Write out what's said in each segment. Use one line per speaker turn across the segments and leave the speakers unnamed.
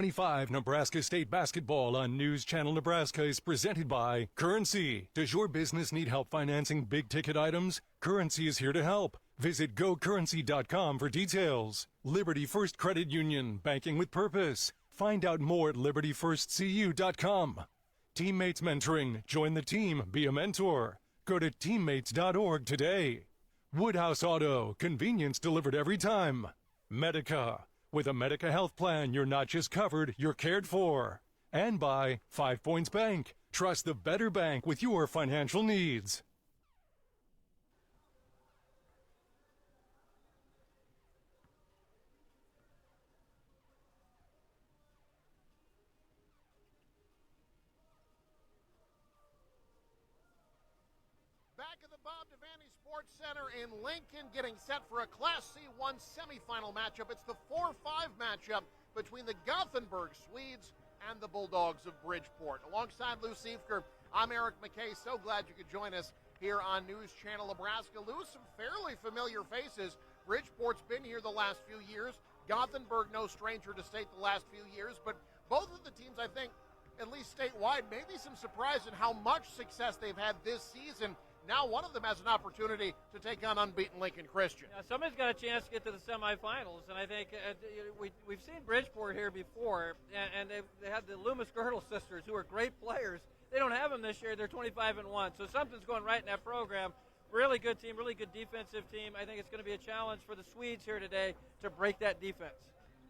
25 Nebraska State Basketball on News Channel Nebraska is presented by Currency. Does your business need help financing big-ticket items? Currency is here to help. Visit gocurrency.com for details. Liberty First Credit Union, banking with purpose. Find out more at libertyfirstcu.com. Teammates Mentoring. Join the team. Be a mentor. Go to teammates.org today. Woodhouse Auto. Convenience delivered every time. Medica. With a Medica health plan, you're not just covered, you're cared for. And by 5 Points Bank. Trust the better bank with your financial needs.
Back at the Bob Devaney Sports Center in Lincoln, getting set for a Class C1 semifinal matchup. It's the 4-5 matchup between the Gothenburg Swedes and the Bulldogs of Bridgeport. Alongside Lou Siefker, I'm Eric McKay. So glad you could join us here on News Channel Nebraska. Lou, some fairly familiar faces. Bridgeport's been here the last few years. Gothenburg, no stranger to state the last few years. But both of the teams, I think, at least statewide, maybe some surprise in how much success they've had this season. Now one of them has an opportunity to take on unbeaten Lincoln Christian.
Yeah, somebody's got a chance to get to the semifinals, and I think we've seen Bridgeport here before, and they had the Loomis Girdle sisters, who are great players. They don't have them this year. They're 25-1, so something's going right in that program. Really good team, really good defensive team. I think it's going to be a challenge for the Swedes here today to break that defense.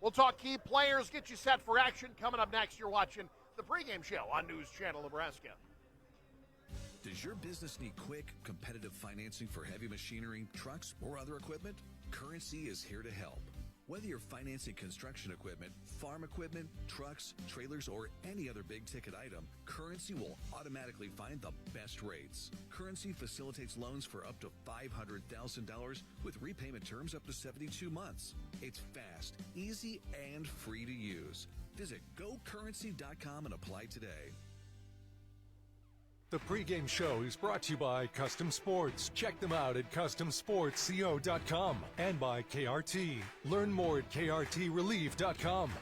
We'll talk key players, get you set for action. Coming up next, you're watching the pregame show on News Channel Nebraska.
Does your business need quick, competitive financing for heavy machinery, trucks, or other equipment? Currency is here to help. Whether you're financing construction equipment, farm equipment, trucks, trailers, or any other big-ticket item, Currency will automatically find the best rates. Currency facilitates loans for up to $500,000 with repayment terms up to 72 months. It's fast, easy, and free to use. Visit gocurrency.com and apply today.
The pregame show is brought to you by Custom Sports. Check them out at customsportsco.com and by KRT. Learn more at krtrelief.com.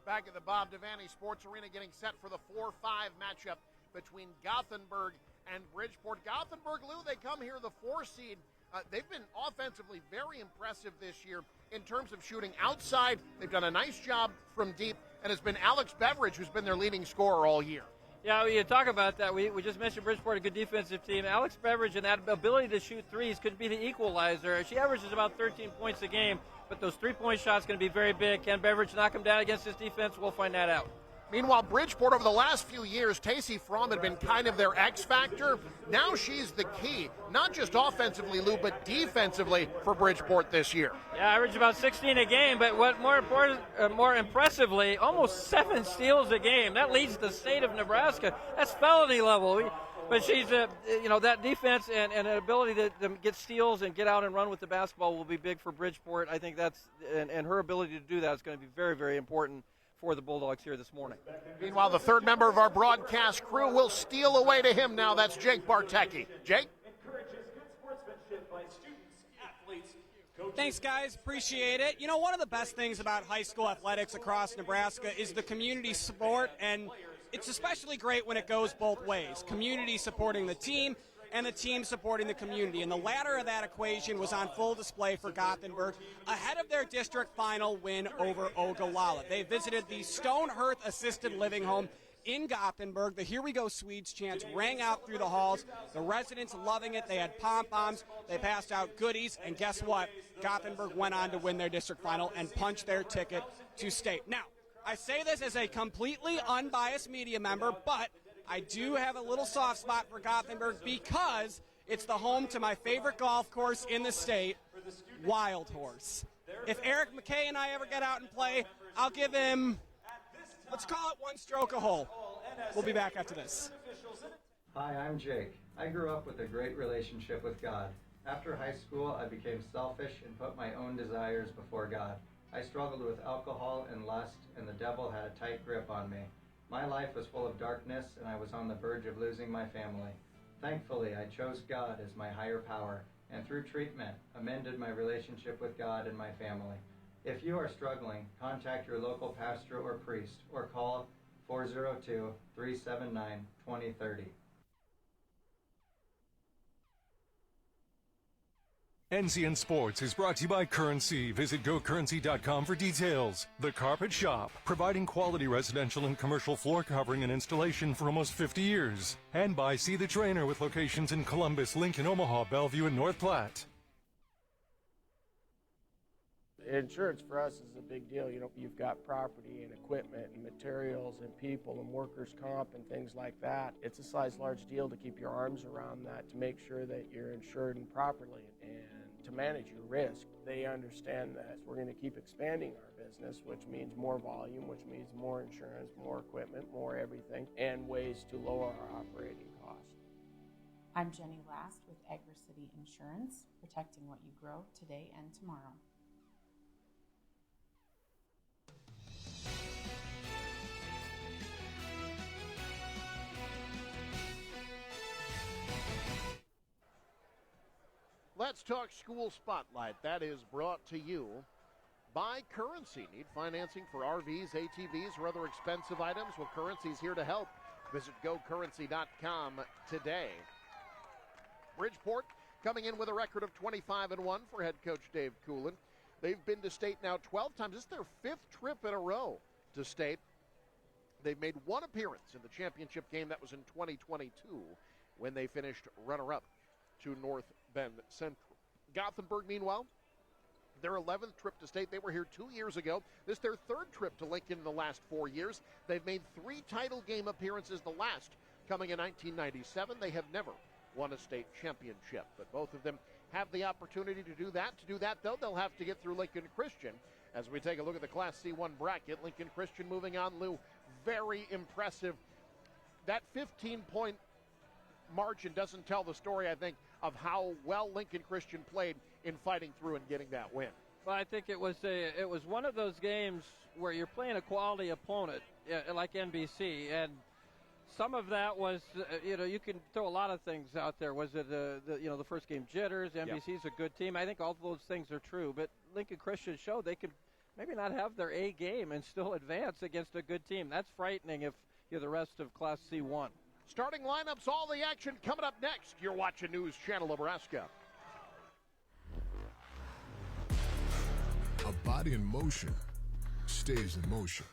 Back at the Bob Devaney Sports Arena, getting set for the 4-5 matchup between Gothenburg and Bridgeport. Gothenburg, Lou, they come here the 4 seed. They've been offensively very impressive this year in terms of shooting outside. They've done a nice job from deep, and it's been Alex Beveridge who's been their leading scorer all year.
Yeah, you talk about that. We just mentioned Bridgeport, a good defensive team. Alex Beveridge and that ability to shoot threes could be the equalizer. She averages about 13 points a game, but those three-point shots going to be very big. Can Beveridge knock him down against his defense? We'll find that out.
Meanwhile, Bridgeport, over the last few years, Tacey Fromm had been kind of their X factor. Now she's the key, not just offensively, Lou, but defensively for Bridgeport this year.
Yeah, average about 16 a game, but what more impressively, almost 7 steals a game. That leads the state of Nebraska. That's felony level. But she's, that defense and an ability to get steals and get out and run with the basketball will be big for Bridgeport. I think that's, and her ability to do that is going to be very, very important for the Bulldogs here this morning.
Meanwhile, the third member of our broadcast crew will steal away to him now. That's Jake Bartecki. Jake?
Thanks, guys. Appreciate it. You know, one of the best things about high school athletics across Nebraska is the community support, and it's especially great when it goes both ways. Community supporting the team and the team supporting the community. And the latter of that equation was on full display for Gothenburg ahead of their district final win over Ogallala. They visited the Stone Hearth Assisted Living Home in Gothenburg. The Here We Go Swedes chants rang out through the halls. The residents loving it. They had pom-poms. They passed out goodies. And guess what? Gothenburg went on to win their district final and punch their ticket to state. Now, I say this as a completely unbiased media member, but I do have a little soft spot for Gothenburg because it's the home to my favorite golf course in the state, Wild Horse. If Eric McKay and I ever get out and play, I'll give him, let's call it 1 stroke a hole. We'll be back after this.
Hi, I'm Jake. I grew up with a great relationship with God. After high school, I became selfish and put my own desires before God. I struggled with alcohol and lust, and the devil had a tight grip on me. My life was full of darkness, and I was on the verge of losing my family. Thankfully, I chose God as my higher power, and through treatment, amended my relationship with God and my family. If you are struggling, contact your local pastor or priest, or call 402-379-2030.
NCN Sports is brought to you by Currency. Visit GoCurrency.com for details. The Carpet Shop, providing quality residential and commercial floor covering and installation for almost 50 years. And by See the Trainer with locations in Columbus, Lincoln, Omaha, Bellevue, and North Platte.
Insurance for us is a big deal. You know, you've got property and equipment and materials and people and workers' comp and things like that. It's a size large deal to keep your arms around that, to make sure that you're insured and properly and to manage your risk. They understand that we're going to keep expanding our business, which means more volume, which means more insurance, more equipment, more everything, and ways to lower our operating costs.
I'm Jenny Last with Agri City Insurance, protecting what you grow today and tomorrow.
Let's talk school spotlight. That is brought to you by Currency. Need financing for RVs, ATVs, or other expensive items? Well, Currency is here to help. Visit GoCurrency.com today. Bridgeport coming in with a record of 25-1 for head coach Dave Coolin. They've been to state now 12 times. This is their 5th trip in a row to state. They've made one appearance in the championship game. That was in 2022 when they finished runner-up to North Bend Central. Gothenburg, meanwhile, their 11th trip to state. They were here 2 years ago. This is their 3rd trip to Lincoln in the last 4 years. They've made 3 title game appearances, the last coming in 1997. They have never won a state championship, but both of them have the opportunity to do that. To do that, though, they'll have to get through Lincoln Christian. As we take a look at the Class C1 bracket, Lincoln Christian moving on, Lou, very impressive. That 15-point margin doesn't tell the story, I think, of how well Lincoln Christian played in fighting through and getting that win.
Well, I think it was one of those games where you're playing a quality opponent like NBC, and some of that was, you can throw a lot of things out there. Was it the first game jitters? NBC's a good team. I think all of those things are true, but Lincoln Christian showed they could maybe not have their A game and still advance against a good team. That's frightening if you're the rest of Class C1.
Starting lineups, all the action coming up next. You're watching News Channel Nebraska.
A body in motion stays in motion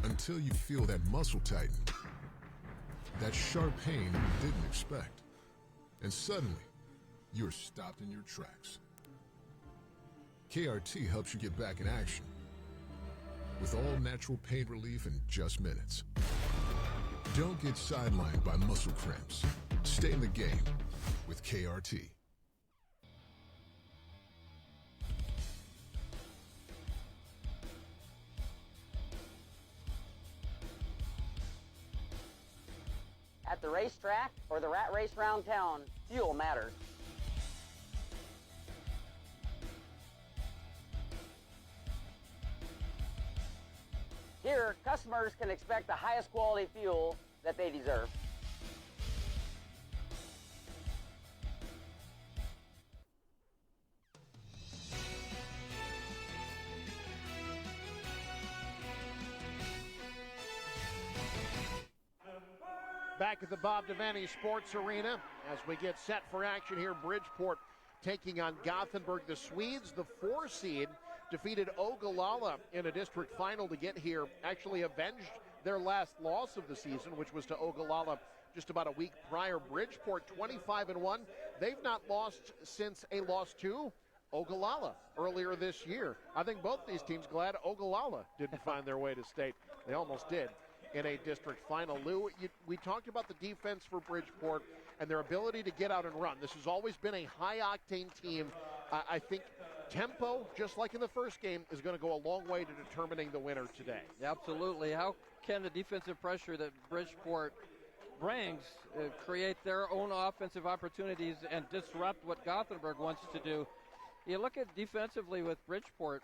until you feel that muscle tighten, that sharp pain you didn't expect, and suddenly you're stopped in your tracks. KRT helps you get back in action with all natural pain relief in just minutes. Don't get sidelined by muscle cramps. Stay in the game with KRT.
At the racetrack or the rat race round town, fuel matters. Here, customers can expect the highest quality fuel that they deserve.
Back at the Bob Devaney Sports Arena as we get set for action here. Bridgeport taking on Gothenburg. The Swedes, the 4 seed, defeated Ogallala in a district final to get here. Actually avenged their last loss of the season, which was to Ogallala just about a week prior. Bridgeport 25-1. They've not lost since a loss to Ogallala earlier this year. I think both these teams glad Ogallala didn't find their way to state. They almost did in a district final. Lou, we talked about the defense for Bridgeport and their ability to get out and run. This has always been a high-octane team. I think tempo, just like in the first game, is going to go a long way to determining the winner today.
Absolutely. How can the defensive pressure that Bridgeport brings create their own offensive opportunities and disrupt what Gothenburg wants to do. You look at defensively with Bridgeport,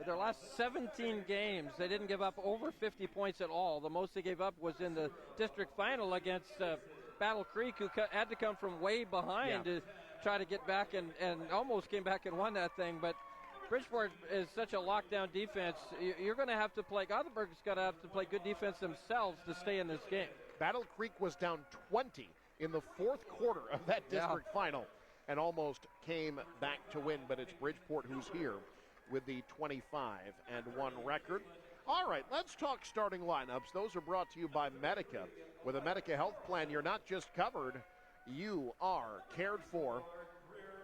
their last 17 games, they didn't give up over 50 points at all. The most they gave up was in the district final against Battle Creek, who had to come from way behind to try to get back and almost came back and won that thing. But Bridgeport is such a lockdown defense. You're going to have to play, Gothenburg's got to have to play good defense themselves to stay in this game.
Battle Creek was down 20 in the fourth quarter of that district final and almost came back to win, but it's Bridgeport who's here with the 25-1 record. All right, let's talk starting lineups. Those are brought to you by Medica. With a Medica health plan, you're not just covered, you are cared for.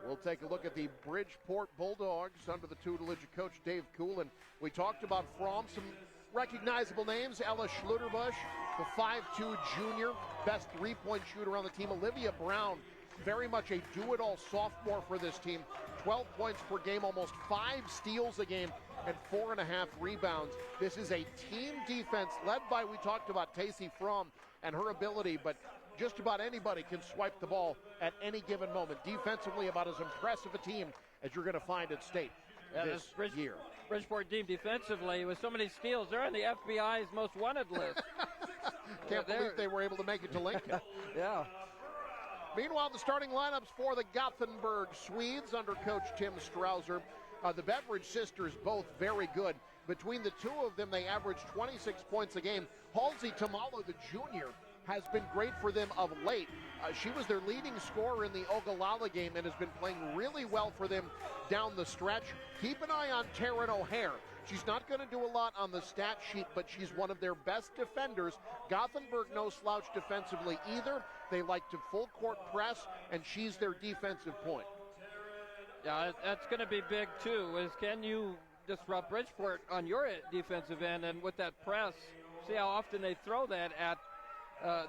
We'll take a look at the Bridgeport Bulldogs under the tutelage of Coach Dave Coolin. We talked about Fromm, some recognizable names. Ella Schluterbusch, the 5'2 junior, best three-point shooter on the team. Olivia Brown, very much a do-it-all sophomore for this team. 12 points per game, almost 5 steals a game, and 4.5 rebounds. This is a team defense led by, we talked about Tacey Fromm and her ability, but just about anybody can swipe the ball at any given moment. Defensively, about as impressive a team as you're going to find at state this year.
Bridgeport team defensively with so many steals. They're on the FBI's most wanted list.
Can't believe they were able to make it to Lincoln.
Yeah.
Meanwhile, the starting lineups for the Gothenburg Swedes under Coach Tim Strouser. The Beveridge sisters, both very good. Between the two of them, they average 26 points a game. Halsey Tamalo, the junior, has been great for them of late. She was their leading scorer in the Ogallala game and has been playing really well for them down the stretch. Keep an eye on Taryn O'Hare. She's not going to do a lot on the stat sheet, but she's one of their best defenders. Gothenburg no slouch defensively either. They like to full court press, and she's their defensive point.
Yeah, that's going to be big too, is can you disrupt Bridgeport on your defensive end, and with that press, see how often they throw that at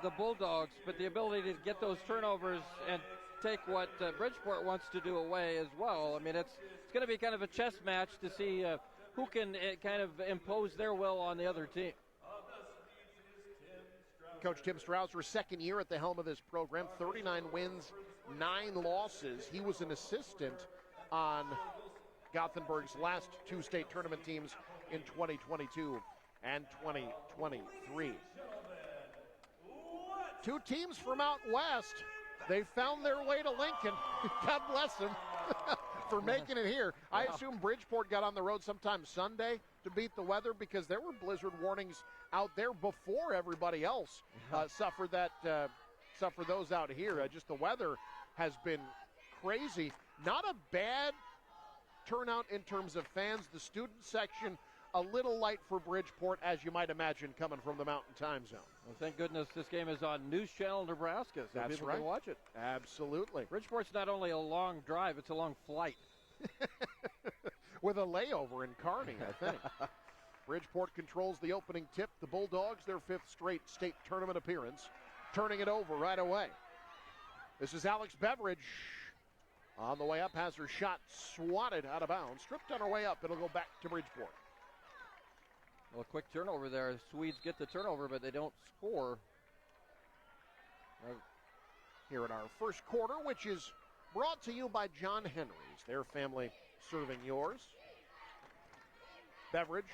the Bulldogs, but the ability to get those turnovers and take what Bridgeport wants to do away as well. I mean, it's going to be kind of a chess match to see who can kind of impose their will on the other team.
Coach Tim Strouser, second year at the helm of this program, 39 wins, 9 losses. He was an assistant on Gothenburg's last 2 state tournament teams in 2022 and 2023. 2 teams from out west. They found their way to Lincoln. God bless them for making it here. I assume Bridgeport got on the road sometime Sunday to beat the weather because there were blizzard warnings out there before everybody else suffered those out here. Just the weather has been crazy. Not a bad turnout in terms of fans. The student section a little light for Bridgeport, as you might imagine, coming from the Mountain Time Zone.
Well, thank goodness this game is on News Channel Nebraska, so
That's
people
right.
can watch it.
Absolutely.
Bridgeport's not only a long drive, it's a long flight.
With a layover in Kearney, I think. Bridgeport controls the opening tip. The Bulldogs, their 5th straight state tournament appearance, turning it over right away. This is Alex Beveridge. On the way up, has her shot swatted out of bounds. Stripped on her way up. It'll go back to Bridgeport.
Well, a quick turnover there. Swedes get the turnover, but they don't score.
Here in our first quarter, which is brought to you by John Henry's. Their family serving yours. Beveridge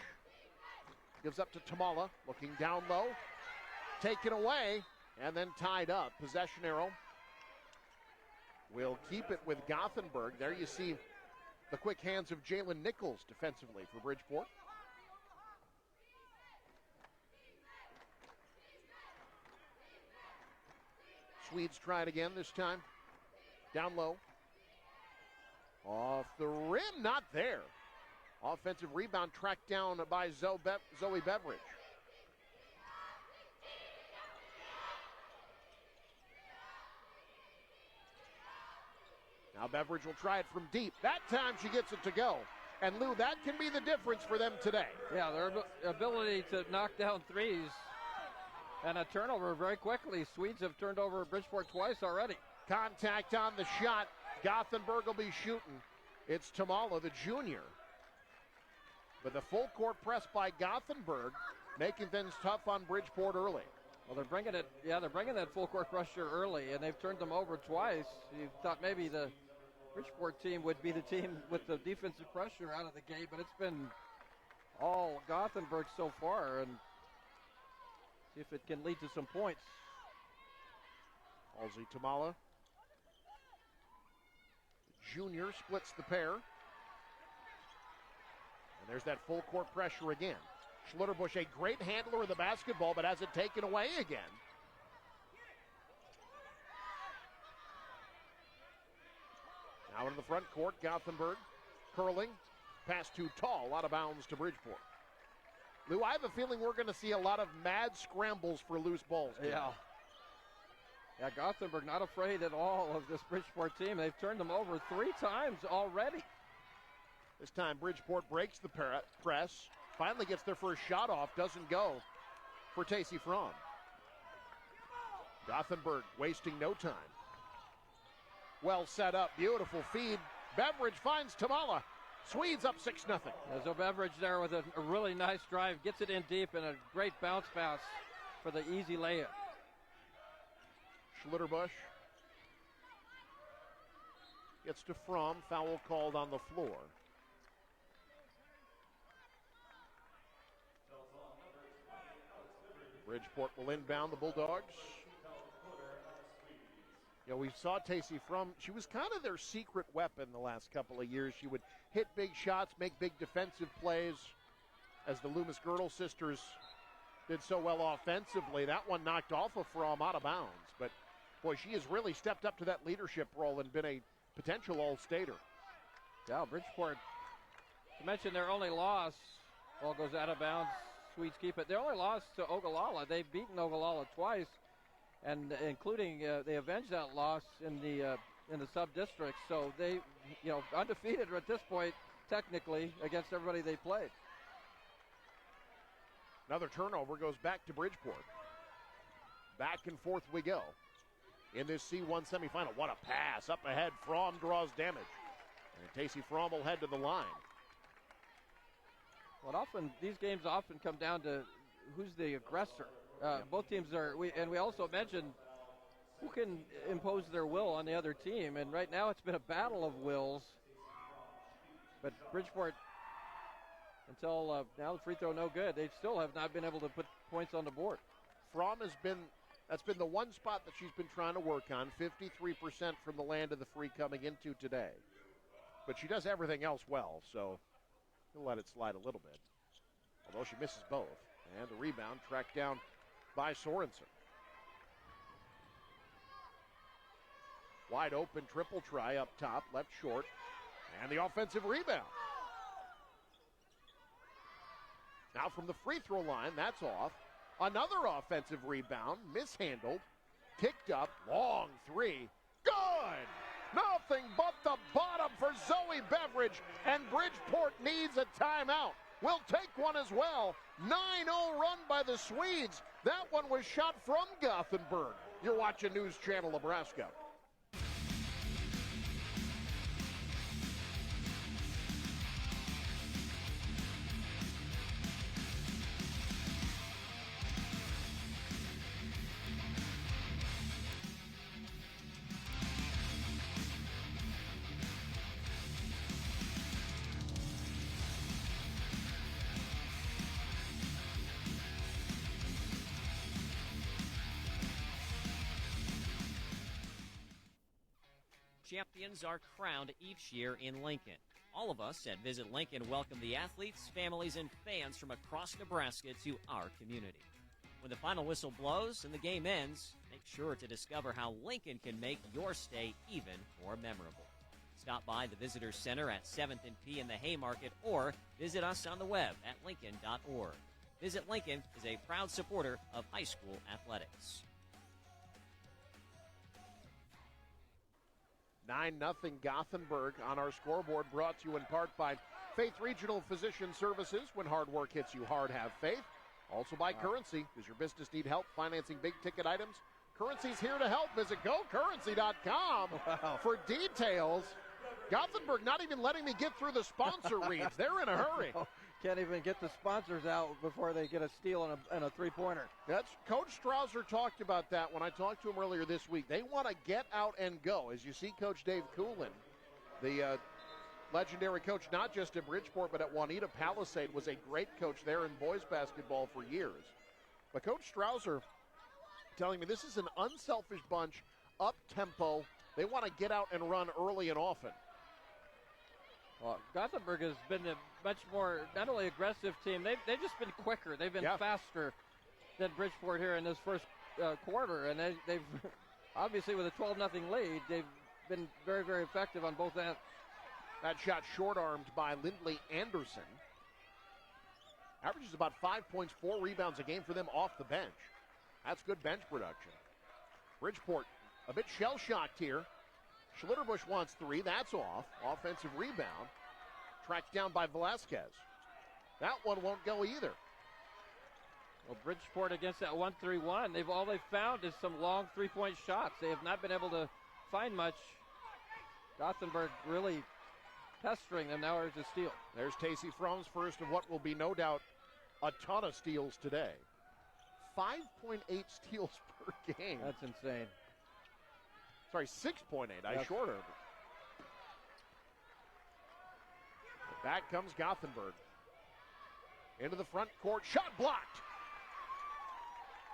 gives up to Tamala, looking down low. Taken away, and then tied up. Possession arrow. Will keep it with Gothenburg. There you see the quick hands of Jalen Nichols defensively for Bridgeport. Swedes try it again this time. Down low. Off the rim, not there. Offensive rebound tracked down by Zoe Beveridge. Now Beveridge will try it from deep. That time she gets it to go. And Lou, that can be the difference for them today.
Yeah, their ability to knock down threes and a turnover very quickly. Swedes have turned over Bridgeport twice already.
Contact on the shot. Gothenburg will be shooting. It's Tamala, the junior. With a full court press by Gothenburg, making things tough on Bridgeport early.
Well, they're bringing it. Yeah, they're bringing that full court pressure early, and they've turned them over twice. You thought maybe the Bridgeport team would be the team with the defensive pressure out of the gate, but it's been all Gothenburg so far, and see if it can lead to some points.
Halsey Tamala, junior, splits the pair. And there's that full court pressure again. Schlitterbusch, a great handler of the basketball, but has it taken away again. Now into the front court, Gothenburg curling, pass too tall, out of bounds to Bridgeport. Lou, I have a feeling we're going to see a lot of mad scrambles for loose balls today.
Yeah, Gothenburg not afraid at all of this Bridgeport team. They've turned them over 3 times already.
This time Bridgeport breaks the press, finally gets their first shot off, doesn't go for Tacey Fromm. Gothenburg wasting no time. Well set up, beautiful feed. Beveridge finds Tamala. Swedes up 6-0.
There's a Beveridge there with a really nice drive. Gets it in deep and a great bounce pass for the easy layup.
Schlitterbusch gets to Fromm. Foul called on the floor. Bridgeport will inbound the Bulldogs. You know, we saw Tacey Fromm. She was kind of their secret weapon the last couple of years. She would hit big shots, make big defensive plays, as the Loomis-Girdle sisters did so well offensively. That one knocked off of Fromm out of bounds. But, boy, she has really stepped up to that leadership role and been a potential All-Stater.
Yeah, Bridgeport, to mention their only loss, ball goes out of bounds. Swedes keep it. Their only loss to Ogallala. They've beaten Ogallala twice, and including they avenged that loss in the sub-district. So they, undefeated at this point, technically, against everybody they played.
Another turnover goes back to Bridgeport. Back and forth we go in this C1 semifinal. What a pass up ahead. Fromm draws damage, and Tacey Fromm will head to the line.
Well, these games often come down to who's the aggressor. Both teams we also mentioned who can impose their will on the other team. And right now it's been a battle of wills. But Bridgeport, until now the free throw no good, they still have not been able to put points on the board.
Fromm that's been the one spot that she's been trying to work on. 53% from the land of the free coming into today. But she does everything else well, so he'll let it slide a little bit. Although she misses both. And the rebound tracked down by Sorensen. Wide open triple try up top, left short. And the offensive rebound. Now from the free throw line, that's off. Another offensive rebound, mishandled. Kicked up, long three. Good! Nothing but the bottom for Zoe Beveridge, and Bridgeport needs a timeout. We'll take one as well. 9-0 run by the Swedes. That one was shot from Gothenburg. You're watching News Channel Nebraska.
Champions are crowned each year in Lincoln. All of us at Visit Lincoln welcome the athletes, families, and fans from across Nebraska to our community. When the final whistle blows and the game ends, make sure to discover how Lincoln can make your stay even more memorable. Stop by the Visitor Center at 7th and P in the Haymarket or visit us on the web at lincoln.org. Visit Lincoln is a proud supporter of high school athletics.
9-0 Gothenburg on our scoreboard, brought to you in part by Faith Regional Physician Services. When hard work hits you hard, have faith. Also by Currency. Does your business need help financing big-ticket items? Currency's here to help. Visit GoCurrency.com for details. Gothenburg not even letting me get through the sponsor reads. They're in a hurry.
can't even get the sponsors out before they get a steal and a three-pointer.
That's Coach Strouser talked about that when I talked to him earlier this week. They want to get out and go. As you see, Coach Dave Coolin, the legendary coach, not just at Bridgeport, but at Juanita Palisade, was a great coach there in boys basketball for years. But Coach Strouser telling me this is an unselfish bunch, up-tempo. They want to get out and run early and often.
Well, Gothenburg has been a much more, not only aggressive team, they've just been quicker. They've been faster than Bridgeport here in this first quarter. And they've obviously, with a 12-0 lead, they've been very, very effective on both ends.
That shot short-armed by Lindley Anderson. Averages about 5 points, 4 rebounds a game for them off the bench. That's good bench production. Bridgeport a bit shell-shocked here. Schlitterbush wants 3. That's off. Offensive rebound. Tracked down by Velasquez. That one won't go either.
Well, Bridgeport against that 1-3-1, all they've found is some long three-point shots. They have not been able to find much. Gothenburg really pestering them. Now there's a steal.
There's Tacey Fromm's first of what will be no doubt a ton of steals today. 5.8 steals per game.
That's insane.
Sorry, 6.8. I shorter. Back comes Gothenburg. Into the front court. Shot blocked.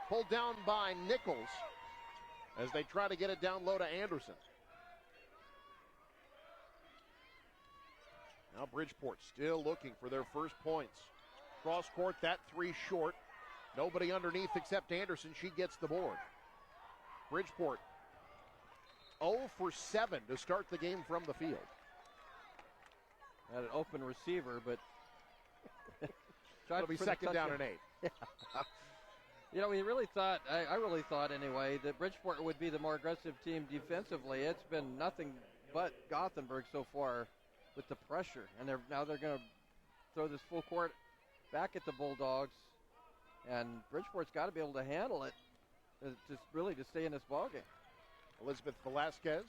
Pulled down by Nichols as they try to get it down low to Anderson. Now Bridgeport still looking for their first points. Cross court, that 3 short. Nobody underneath except Anderson. She gets the board. Bridgeport 0 for 7 to start the game from the field.
Had an open receiver, but
it'll be second down and 8.
You know, we really thought, I really thought anyway, that Bridgeport would be the more aggressive team defensively. It's been nothing but Gothenburg so far with the pressure, and now they're going to throw this full court back at the Bulldogs, and Bridgeport's got to be able to handle it to stay in this ballgame.
Elizabeth Velasquez.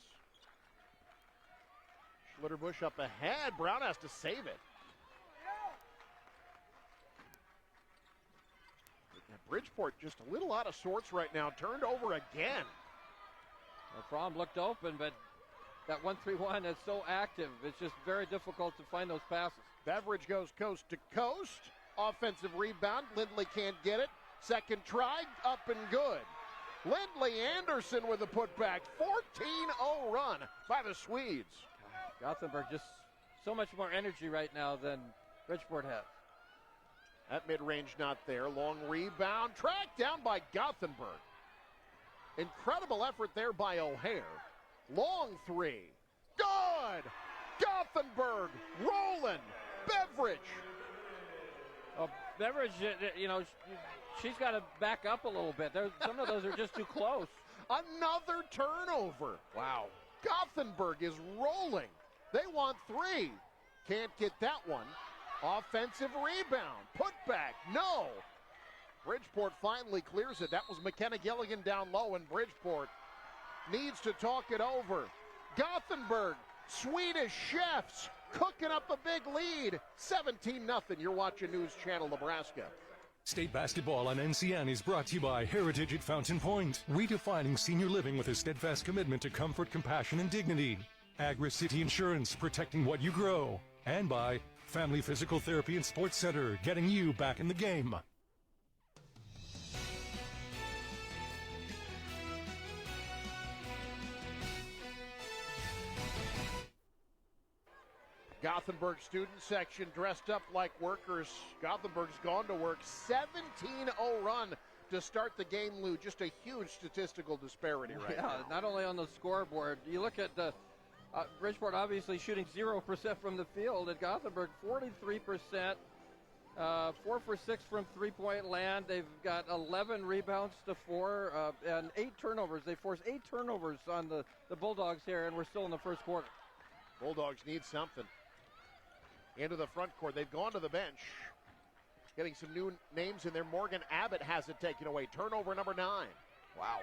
Schlitterbush up ahead. Brown has to save it. Bridgeport just a little out of sorts right now. Turned over again.
Well, Fromm looked open, but that 1-3-1 is so active. It's just very difficult to find those passes.
Beveridge goes coast to coast. Offensive rebound. Lindley can't get it. Second try. Up and good. Lindley Anderson with a putback. 14-0 run by the Swedes.
Gothenburg just so much more energy right now than Bridgeport has.
That mid-range not there. Long rebound. Tracked down by Gothenburg. Incredible effort there by O'Hare. Long 3. Good! Gothenburg rolling. Beveridge.
Beveridge, she's got to back up a little bit. Some of those are just too close.
Another turnover. Wow. Gothenburg is rolling. They want 3. Can't get that one. Offensive rebound. Put back. No. Bridgeport finally clears it. That was McKenna Gilligan down low, and Bridgeport needs to talk it over. Gothenburg, Swedish chefs, cooking up a big lead. 17-0. You're watching News Channel Nebraska.
State basketball on NCN is brought to you by Heritage at Fountain Point, redefining senior living with a steadfast commitment to comfort, compassion, and dignity. Agri-City Insurance, protecting what you grow. And by Family Physical Therapy and Sports Center, getting you back in the game.
Gothenburg student section dressed up like workers. Gothenburg's gone to work. 17-0 run to start the game, Lou. Just a huge statistical disparity right now.
Not only on the scoreboard. You look at the Bridgeport obviously shooting 0% from the field. At Gothenburg, 43%. 4 for 6 from three-point land. They've got 11 rebounds to 4 and 8 turnovers. They forced 8 turnovers on the Bulldogs here, and we're still in the first quarter.
Bulldogs need something. Into the front court. They've gone to the bench. Getting some new names in there. Morgan Abbott has it taken away. Turnover number 9. Wow.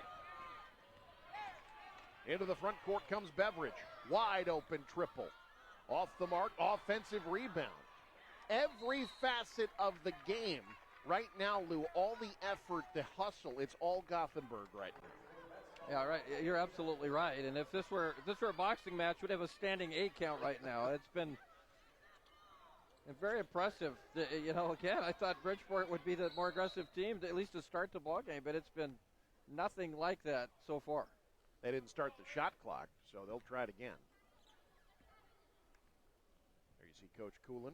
Into the front court comes Beveridge. Wide open triple. Off the mark. Offensive rebound. every facet of the game right now, Lou, all the effort, the hustle, it's all Gothenburg right now.
Yeah, right. You're absolutely right. And if this were a boxing match, we'd have a standing 8 count right now. It's been very impressive. Again, I thought Bridgeport would be the more aggressive team, at least to start the ball game, but it's been nothing like that so far.
They didn't start the shot clock, so they'll try it again. There you see Coach Coolin.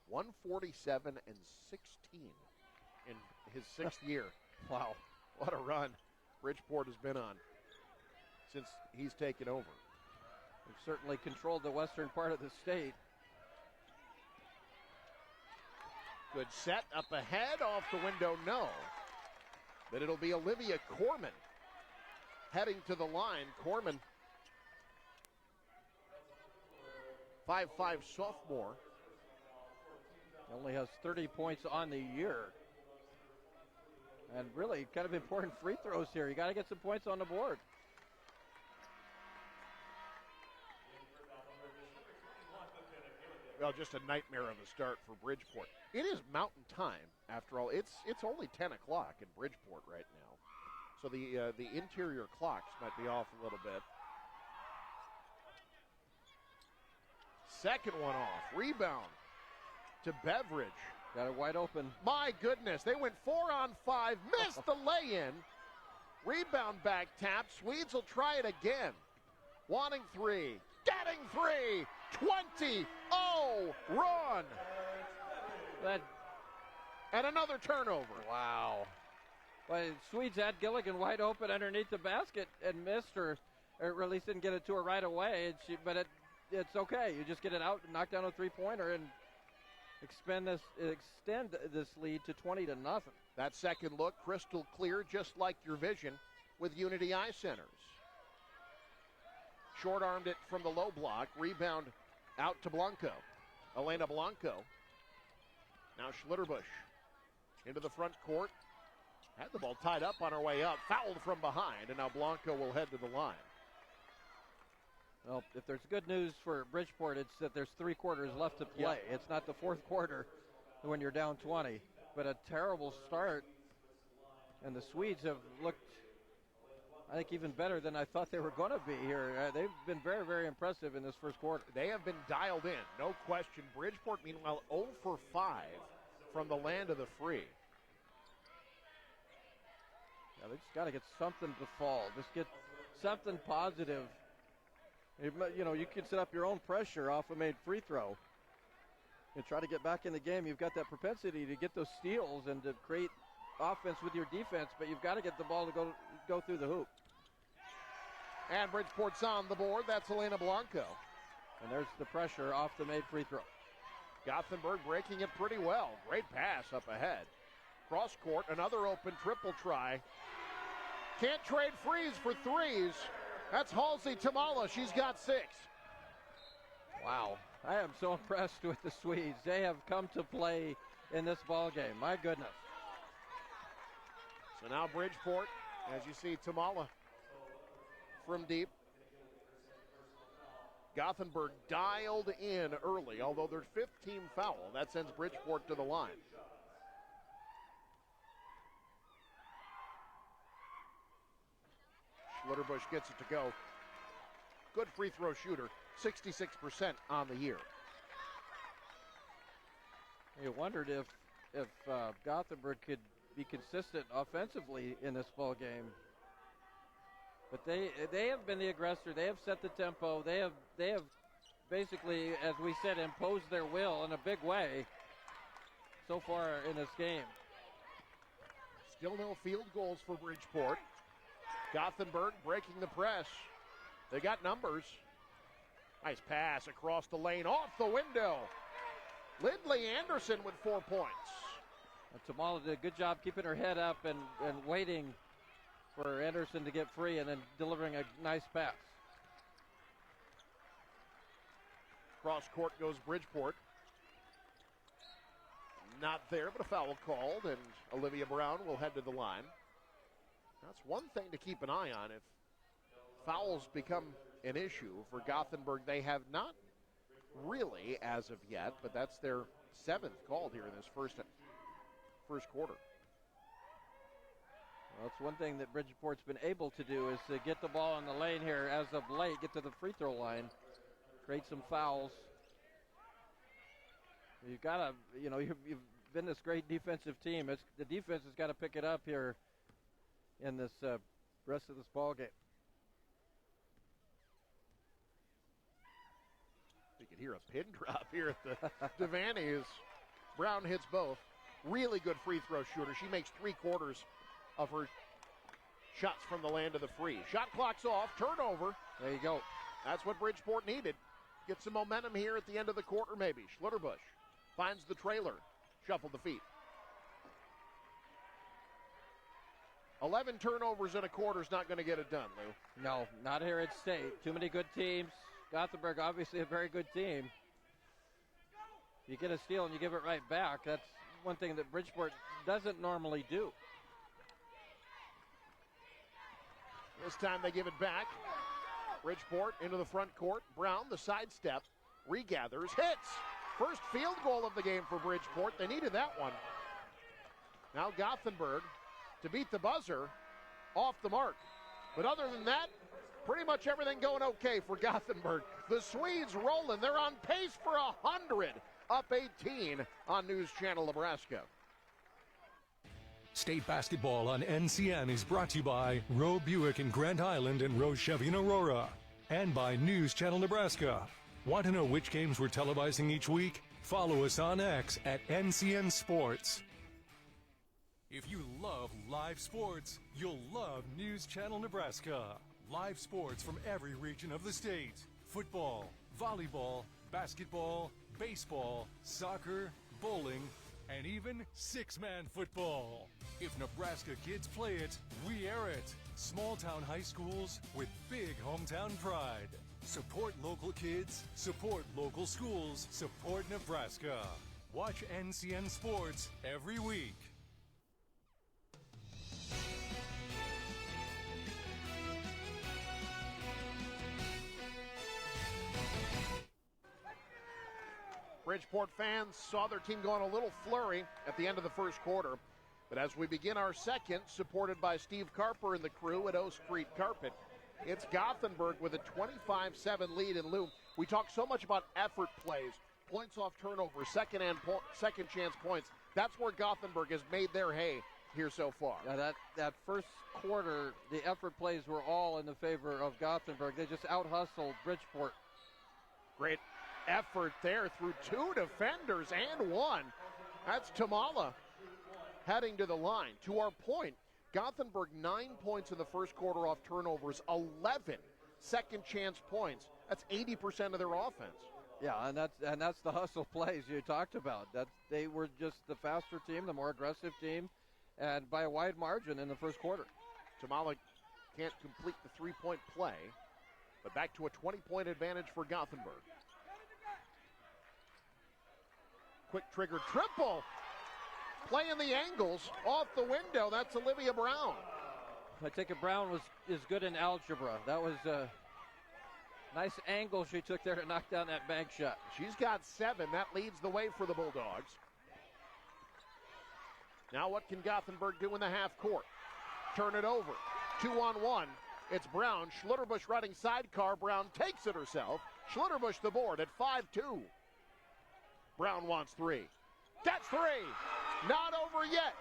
147 and 16 in his 6th year.
Wow.
What a run Bridgeport has been on since he's taken over.
They've certainly controlled the western part of the state.
Good set up ahead, off the window, no. But it'll be Olivia Corman heading to the line. Corman, 5'5" sophomore.
Only has 30 points on the year. And really kind of important free throws here. You got to get some points on the board.
Well, just a nightmare of a start for Bridgeport. It is mountain time, after all. It's only 10 o'clock in Bridgeport right now. So the interior clocks might be off a little bit. Second one off. Rebound to Beveridge.
Got it wide open.
My goodness, they went 4 on 5, missed the lay-in. Rebound back tap. Swedes will try it again. Wanting 3, getting 3. 20-0 run. And another turnover.
Wow. But Swedes had Gilligan wide open underneath the basket and missed her, or at least didn't get it to her right away. But it's okay. You just get it out and knock down a three-pointer and extend this lead to 20-0.
That second look, crystal clear, just like your vision with Unity Eye Centers. Short-armed it from the low block. Rebound out to Blanco. Elena Blanco. Now Schlitterbusch into the front court. Had the ball tied up on her way up. Fouled from behind, and now Blanco will head to the line.
Well, if there's good news for Bridgeport, it's that there's 3 quarters left to play.
Yeah.
It's not the 4th quarter when you're down 20. But a terrible start. And the Swedes have looked, I think, even better than I thought they were going to be here. They've been very, very impressive in this first quarter.
They have been dialed in, no question. Bridgeport, meanwhile, 0 for 5 from the land of the free.
Yeah, they just got to get something to fall. Just get something positive. You can set up your own pressure off a made free throw and try to get back in the game. You've got that propensity to get those steals and to create offense with your defense, but you've got to get the ball to go through the hoop.
And Bridgeport's on the board. That's Elena Blanco.
And there's the pressure off the made free throw.
Gothenburg breaking it pretty well. Great pass up ahead. Cross court, another open triple try. Can't trade frees for threes. That's Halsey Tamala. She's got 6.
Wow. I am so impressed with the Swedes. They have come to play in this ball game. My goodness.
So now Bridgeport, as you see, Tamala from deep. Gothenburg dialed in early, although their 5th team foul. That sends Bridgeport to the line. Schlitterbusch gets it to go. Good free throw shooter, 66% on the year.
You wondered if Gothenburg could be consistent offensively in this ball game. But they have been the aggressor. They have set the tempo. They have basically, as we said, imposed their will in a big way so far in this game.
Still no field goals for Bridgeport. Gothenburg breaking the press. They got numbers. Nice pass across the lane, off the window. Lindley Anderson with 4 points.
Tamala did a good job keeping her head up and waiting for Anderson to get free and then delivering a nice pass.
Cross court goes Bridgeport. Not there, but a foul called, and Olivia Brown will head to the line. That's one thing to keep an eye on. If fouls become an issue for Gothenburg, they have not really as of yet, but that's their 7th called here in this first quarter.
Well, that's one thing that Bridgeport's been able to do is to get the ball in the lane here as of late, get to the free throw line, create some fouls. You've got to, you've been this great defensive team. The defense has got to pick it up here in this rest of this ball game.
You can hear a pin drop here at the Devaney as Brown hits both. Really good free throw shooter. She makes 3/4 of her shots from the land of the free. Shot clock's off. Turnover.
There you go.
That's what Bridgeport needed. Get some momentum here at the end of the quarter maybe. Schlitterbush finds the trailer. Shuffle the feet. 11 turnovers in a quarter is not going to get it done, Lou.
No, not here at State. Too many good teams. Gothenburg, obviously a very good team. You get a steal and you give it right back. That's one thing that Bridgeport doesn't normally do.
This time they give it back. Bridgeport into the front court. Brown, the sidestep, regathers, hits. First field goal of the game for Bridgeport. They needed that one. Now Gothenburg to beat the buzzer off the mark. But other than that, pretty much everything going okay for Gothenburg. The Swedes rolling. They're on pace for 100. Up 18 on News Channel Nebraska.
State basketball on NCN is brought to you by Roe Buick in Grand Island and Roe Chevy in Aurora. And by News Channel Nebraska. Want to know which games we're televising each week? Follow us on X at NCN Sports. If you love live sports, you'll love News Channel Nebraska. Live sports from every region of the state. Football, volleyball, basketball, baseball, soccer, bowling, and even six-man football. If Nebraska kids play it, we air it. Small-town high schools with big hometown pride. Support local kids, support local schools, support Nebraska. Watch NCN Sports every week.
Bridgeport fans saw their team go on a little flurry at the end of the first quarter. But as we begin our second, supported by Steve Carper and the crew at O Street Carpet, it's Gothenburg with a 25-7 lead in Lou. We talk so much about effort plays, points off turnovers, second chance points. That's where Gothenburg has made their hay here so far.
Yeah, that first quarter, the effort plays were all in the favor of Gothenburg. They just out-hustled Bridgeport.
Great effort there through two defenders and one. That's Tamala heading to the line. To our point, Gothenburg 9 points in the first quarter off turnovers, 11 second chance points. That's 80% of their offense.
Yeah, and that's the hustle plays you talked about. They were just the faster team, the more aggressive team, and by a wide margin in the first quarter.
Tamala can't complete the three-point play, but back to a 20-point advantage for Gothenburg. Quick trigger triple. Playing the angles off the window. That's Olivia Brown.
I take it Brown is good in algebra. That was a nice angle she took there to knock down that bank shot.
She's got 7. That leads the way for the Bulldogs. Now what can Gothenburg do in the half court? Turn it over. 2-on-1. It's Brown. Schlitterbush running sidecar. Brown takes it herself. Schlitterbush the board at 5-2. Brown wants 3. That's 3. Not over yet.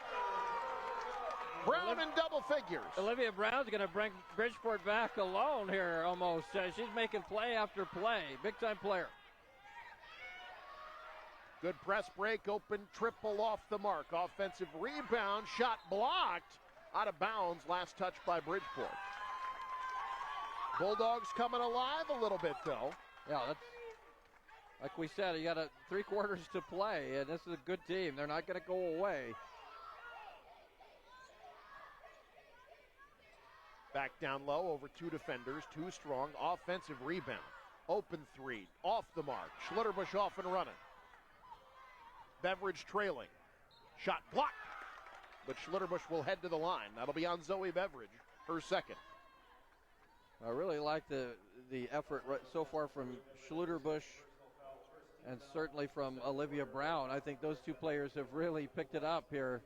Brown in double figures.
Olivia Brown's going to bring Bridgeport back alone here almost. She's making play after play. Big-time player.
Good press break, open triple off the mark. Offensive rebound, shot blocked. Out of bounds, last touch by Bridgeport. Bulldogs coming alive a little bit, though.
Yeah, that's like we said, you got 3 quarters to play, and this is a good team. They're not going to go away.
Back down low over 2 defenders, 2 strong. Offensive rebound. Open 3, off the mark. Schlitterbush off and running. Beveridge trailing. Shot blocked. But Schlitterbush will head to the line. That'll be on Zoe Beveridge, her second.
I really like the effort so far from Schlitterbush and certainly from Olivia Brown. I think those two players have really picked it up here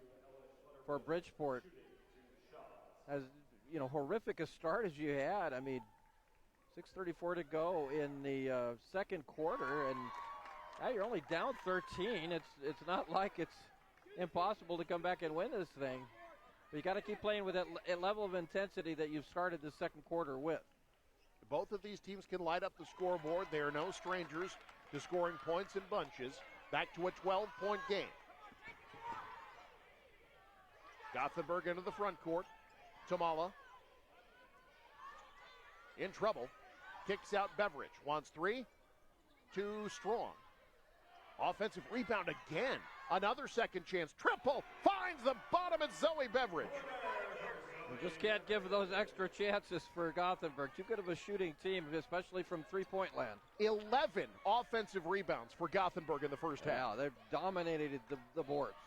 for Bridgeport. As horrific a start as you had. I mean, 6:34 to go in the second quarter, and now you're only down 13. It's not like it's impossible to come back and win this thing. But you got to keep playing with that level of intensity that you've started the second quarter with.
Both of these teams can light up the scoreboard. They are no strangers to scoring points in bunches. Back to a 12-point game. Gothenburg into the front court. Tamala in trouble. Kicks out Beveridge. Wants three. Too strong. Offensive rebound again. Another second chance. Triple. Finds the bottom. It's Zoe Beveridge.
You just can't give those extra chances for Gothenburg. Too good of a shooting team, especially from three-point land.
11 offensive rebounds for Gothenburg in the first half.
Yeah, they've dominated the boards.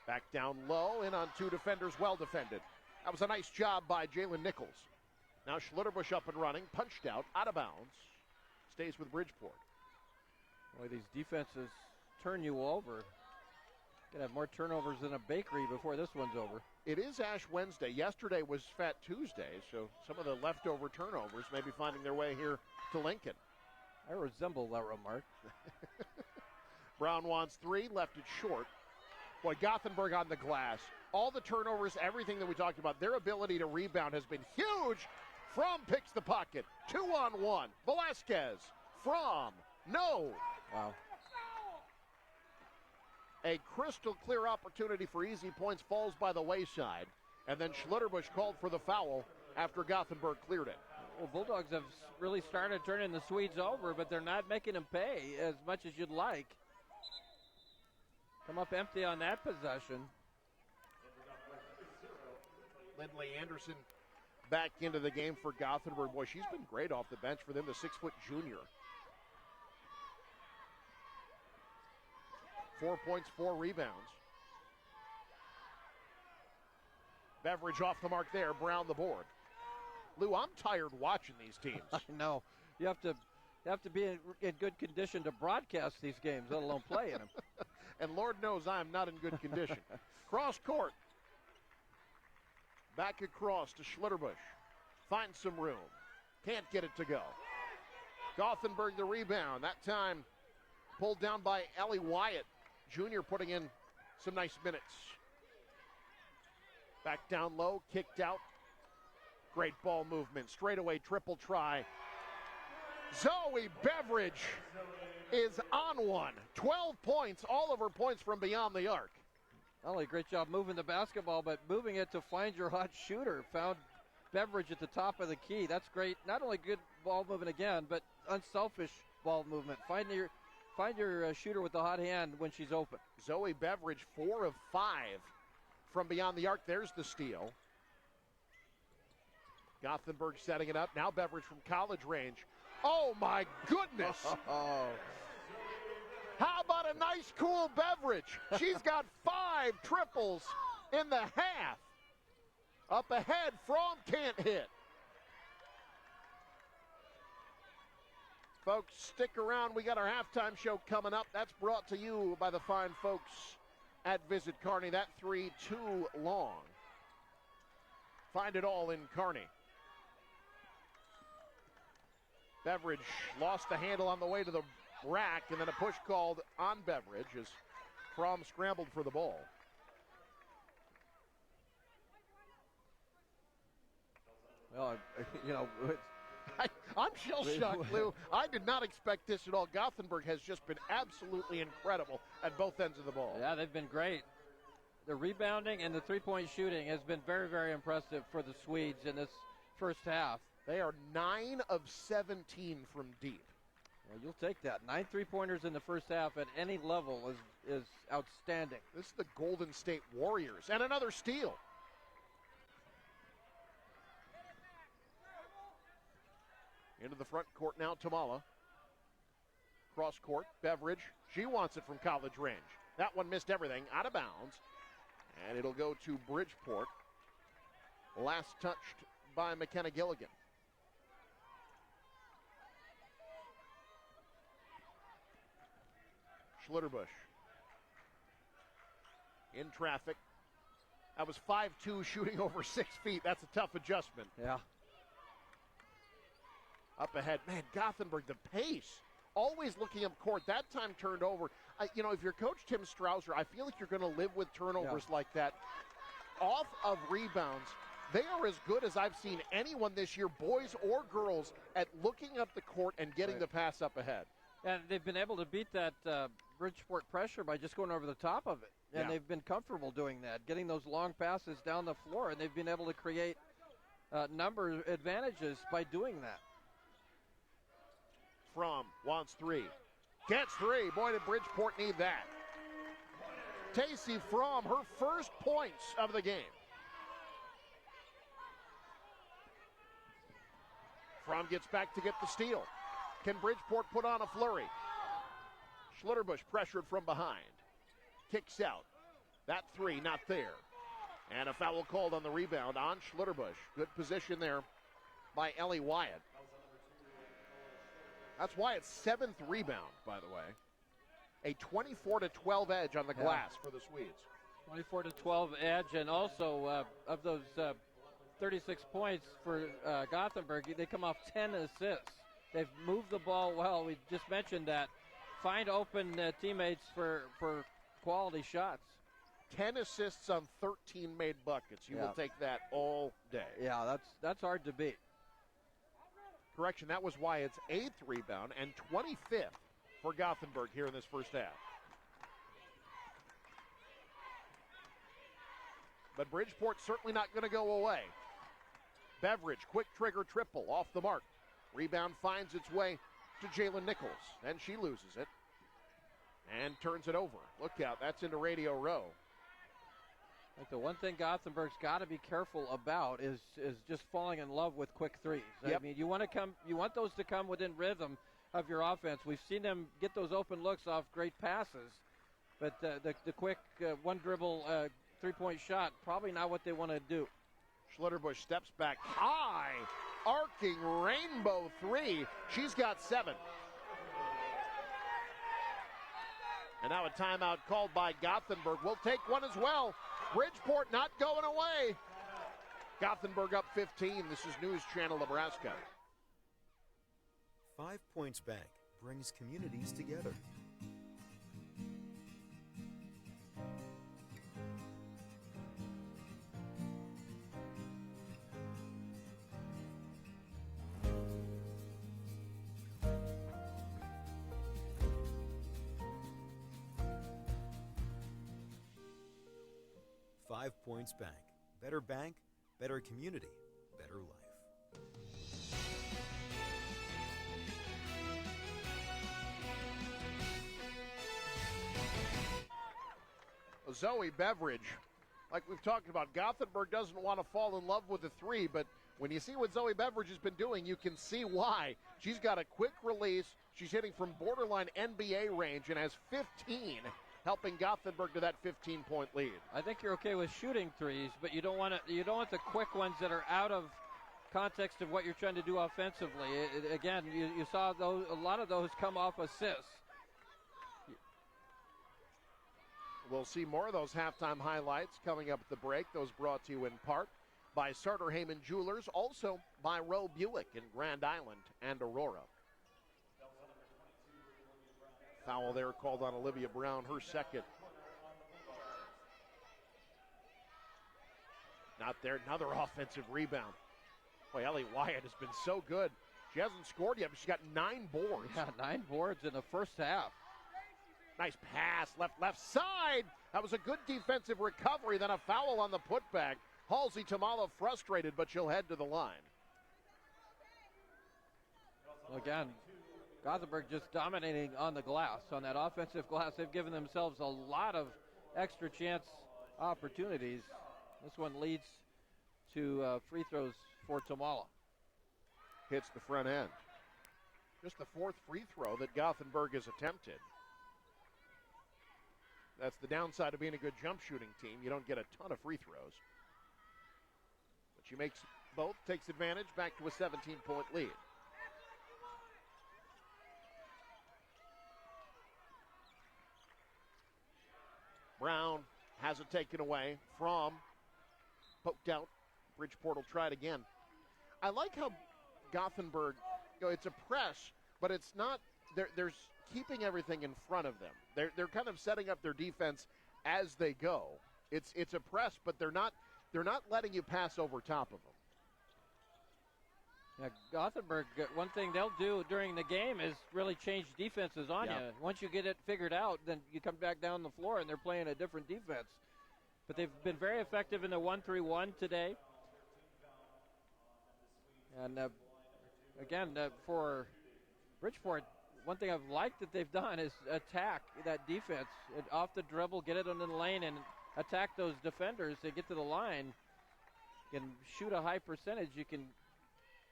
Back down low, in on two defenders, well defended. That was a nice job by Jalen Nichols. Now Schlitterbusch up and running, punched out of bounds. Stays with Bridgeport.
Boy, these defenses turn you over. Gonna have more turnovers than a bakery before this one's over.
It is Ash Wednesday. Yesterday was Fat Tuesday, so some of the leftover turnovers may be finding their way here to Lincoln.
I resemble that remark.
Brown wants three, left it short. Boy, Gothenburg on the glass. All the turnovers, everything that we talked about, their ability to rebound has been huge. From picks the pocket. 2-on-1. Velasquez. From. No.
Wow.
A crystal clear opportunity for easy points falls by the wayside. And then Schlitterbusch called for the foul after Gothenburg cleared it.
Well, Bulldogs have really started turning the Swedes over, but they're not making them pay as much as you'd like. Come up empty on that possession.
Lindley Anderson back into the game for Gothenburg. Boy, she's been great off the bench for them, the 6-foot junior. 4 points, 4 rebounds. Beveridge off the mark there. Brown the board. Lou, I'm tired watching these teams.
I know. You have to be in good condition to broadcast these games, let alone play in them.
And Lord knows I'm not in good condition. Cross court. Back across to Schlitterbusch. Finds some room. Can't get it to go. Gothenburg the rebound. That time pulled down by Ellie Wyatt. Junior putting in some nice minutes. Back down low. Kicked out. Great ball movement. Straightaway triple try. Zoe Beveridge is on one. 12 points, all of her points from beyond the arc.
Not only a great job moving the basketball, but moving it to find your hot shooter. Found Beveridge at the top of the key. That's great. Not only good ball movement again, but unselfish ball movement. Find your shooter with the hot hand when she's open.
Zoe Beveridge, 4 of 5 from beyond the arc. There's the steal. Gothenburg setting it up. Now Beveridge from college range. Oh, my goodness. How about a nice, cool Beveridge? She's got 5 triples in the half. Up ahead, Fromm can't hit. Folks, stick around. We got our halftime show coming up. That's brought to you by the fine folks at Visit Kearney. That 3 too long. Find it all in Kearney. Beveridge lost the handle on the way to the rack, and then a push called on Beveridge as Fromm scrambled for the ball.
Well,
I'm shell-shocked, Lou. I did not expect this at all. Gothenburg has just been absolutely incredible at both ends of the ball.
Yeah, they've been great. The rebounding and the three-point shooting has been very, very impressive for the Swedes in this first half.
They are 9 of 17 from deep.
Well, you'll take that. 9 three-pointers in the first half at any level is outstanding.
This is the Golden State Warriors. And another steal. Into the front court now, Tamala. Cross court, Beveridge. She wants it from college range. That one missed everything, out of bounds. And it'll go to Bridgeport. Last touched by McKenna Gilligan. Schlitterbush in traffic. That was 5'2", shooting over 6 feet. That's a tough adjustment.
Yeah.
Up ahead. Man, Gothenburg, the pace. Always looking up court. That time turned over. If you're Coach Tim Strausser, I feel like you're going to live with turnovers like that. Off of rebounds, they are as good as I've seen anyone this year, boys or girls, at looking up the court and getting the pass up ahead.
And they've been able to beat that Bridgeport pressure by just going over the top of it. And they've been comfortable doing that, getting those long passes down the floor, and they've been able to create number advantages by doing that.
Fromm wants three. Gets three. Boy, did Bridgeport need that. Tacey Fromm, her first points of the game. Fromm gets back to get the steal. Can Bridgeport put on a flurry? Schlitterbush pressured from behind. Kicks out. That three not there. And a foul called on the rebound on Schlitterbush. Good position there by Ellie Wyatt. That's Wyatt's 7th rebound, by the way. A 24-12 edge on the glass for the Swedes.
24-12 edge, and also of those 36 points for Gothenburg, they come off 10 assists. They've moved the ball well. We just mentioned that. Find open teammates for quality shots.
10 assists on 13 made buckets. You will take that all day.
Yeah, that's hard to beat.
Correction, that was Wyatt's 8th rebound and 25th for Gothenburg here in this first half. But Bridgeport certainly not going to go away. Beveridge, quick trigger triple off the mark. Rebound finds its way to Jalen Nichols. Then she loses it and turns it over. Look out, that's into Radio Row.
I think the one thing Gothenburg's got to be careful about is just falling in love with quick threes. I mean, you want those to come within rhythm of your offense. We've seen them get those open looks off great passes, but the quick one dribble three-point shot, probably not what they want to do.
Schlitterbush steps back high, arcing rainbow three. She's got 7. And now a timeout called by Gothenburg. We'll take one as well. Bridgeport not going away. Gothenburg up 15. This is News Channel Nebraska.
5 Points Bank brings communities together. Points Bank. Better bank, better community, better life.
Zoe Beveridge, like we've talked about, Gothenburg doesn't want to fall in love with the three, but when you see what Zoe Beveridge has been doing, you can see why. She's got a quick release. She's hitting from borderline NBA range and has 15, helping Gothenburg to that 15-point lead.
I think you're okay with shooting threes, but you don't want the quick ones that are out of context of what you're trying to do offensively. Again, you saw a lot of those come off assists.
We'll see more of those halftime highlights coming up at the break. Those brought to you in part by Sartor Heyman Jewelers, also by Roe Buick in Grand Island and Aurora. Foul there called on Olivia Brown, her second. Not there, another offensive rebound. Boy, Ellie Wyatt has been so good. She hasn't scored yet, but she's got 9 boards.
Yeah, 9 boards in the first half.
Nice pass, left side. That was a good defensive recovery, then a foul on the putback. Halsey Tamala frustrated, but she'll head to the line.
Again, Gothenburg just dominating on the glass, on that offensive glass. They've given themselves a lot of extra chance opportunities. This one leads to free throws for Tamala.
Hits the front end. Just the 4th free throw that Gothenburg has attempted. That's the downside of being a good jump shooting team. You don't get a ton of free throws. But she makes both, takes advantage, back to a 17-point lead. has it taken away from, poked out. Bridgeport will try it again. I like how Gothenburg, it's a press, but it's not, they're keeping everything in front of them. They're kind of setting up their defense as they go. It's a press, but they're not letting you pass over top of them.
Yeah, Gothenburg, one thing they'll do during the game is really change defenses on you. Once you get it figured out, then you come back down the floor and they're playing a different defense. But they've been very effective in the 1-3-1 today. And again, for Bridgeport, one thing I've liked that they've done is attack that defense. Off the dribble, get it on the lane, and attack those defenders. They get to the line, you can shoot a high percentage. You can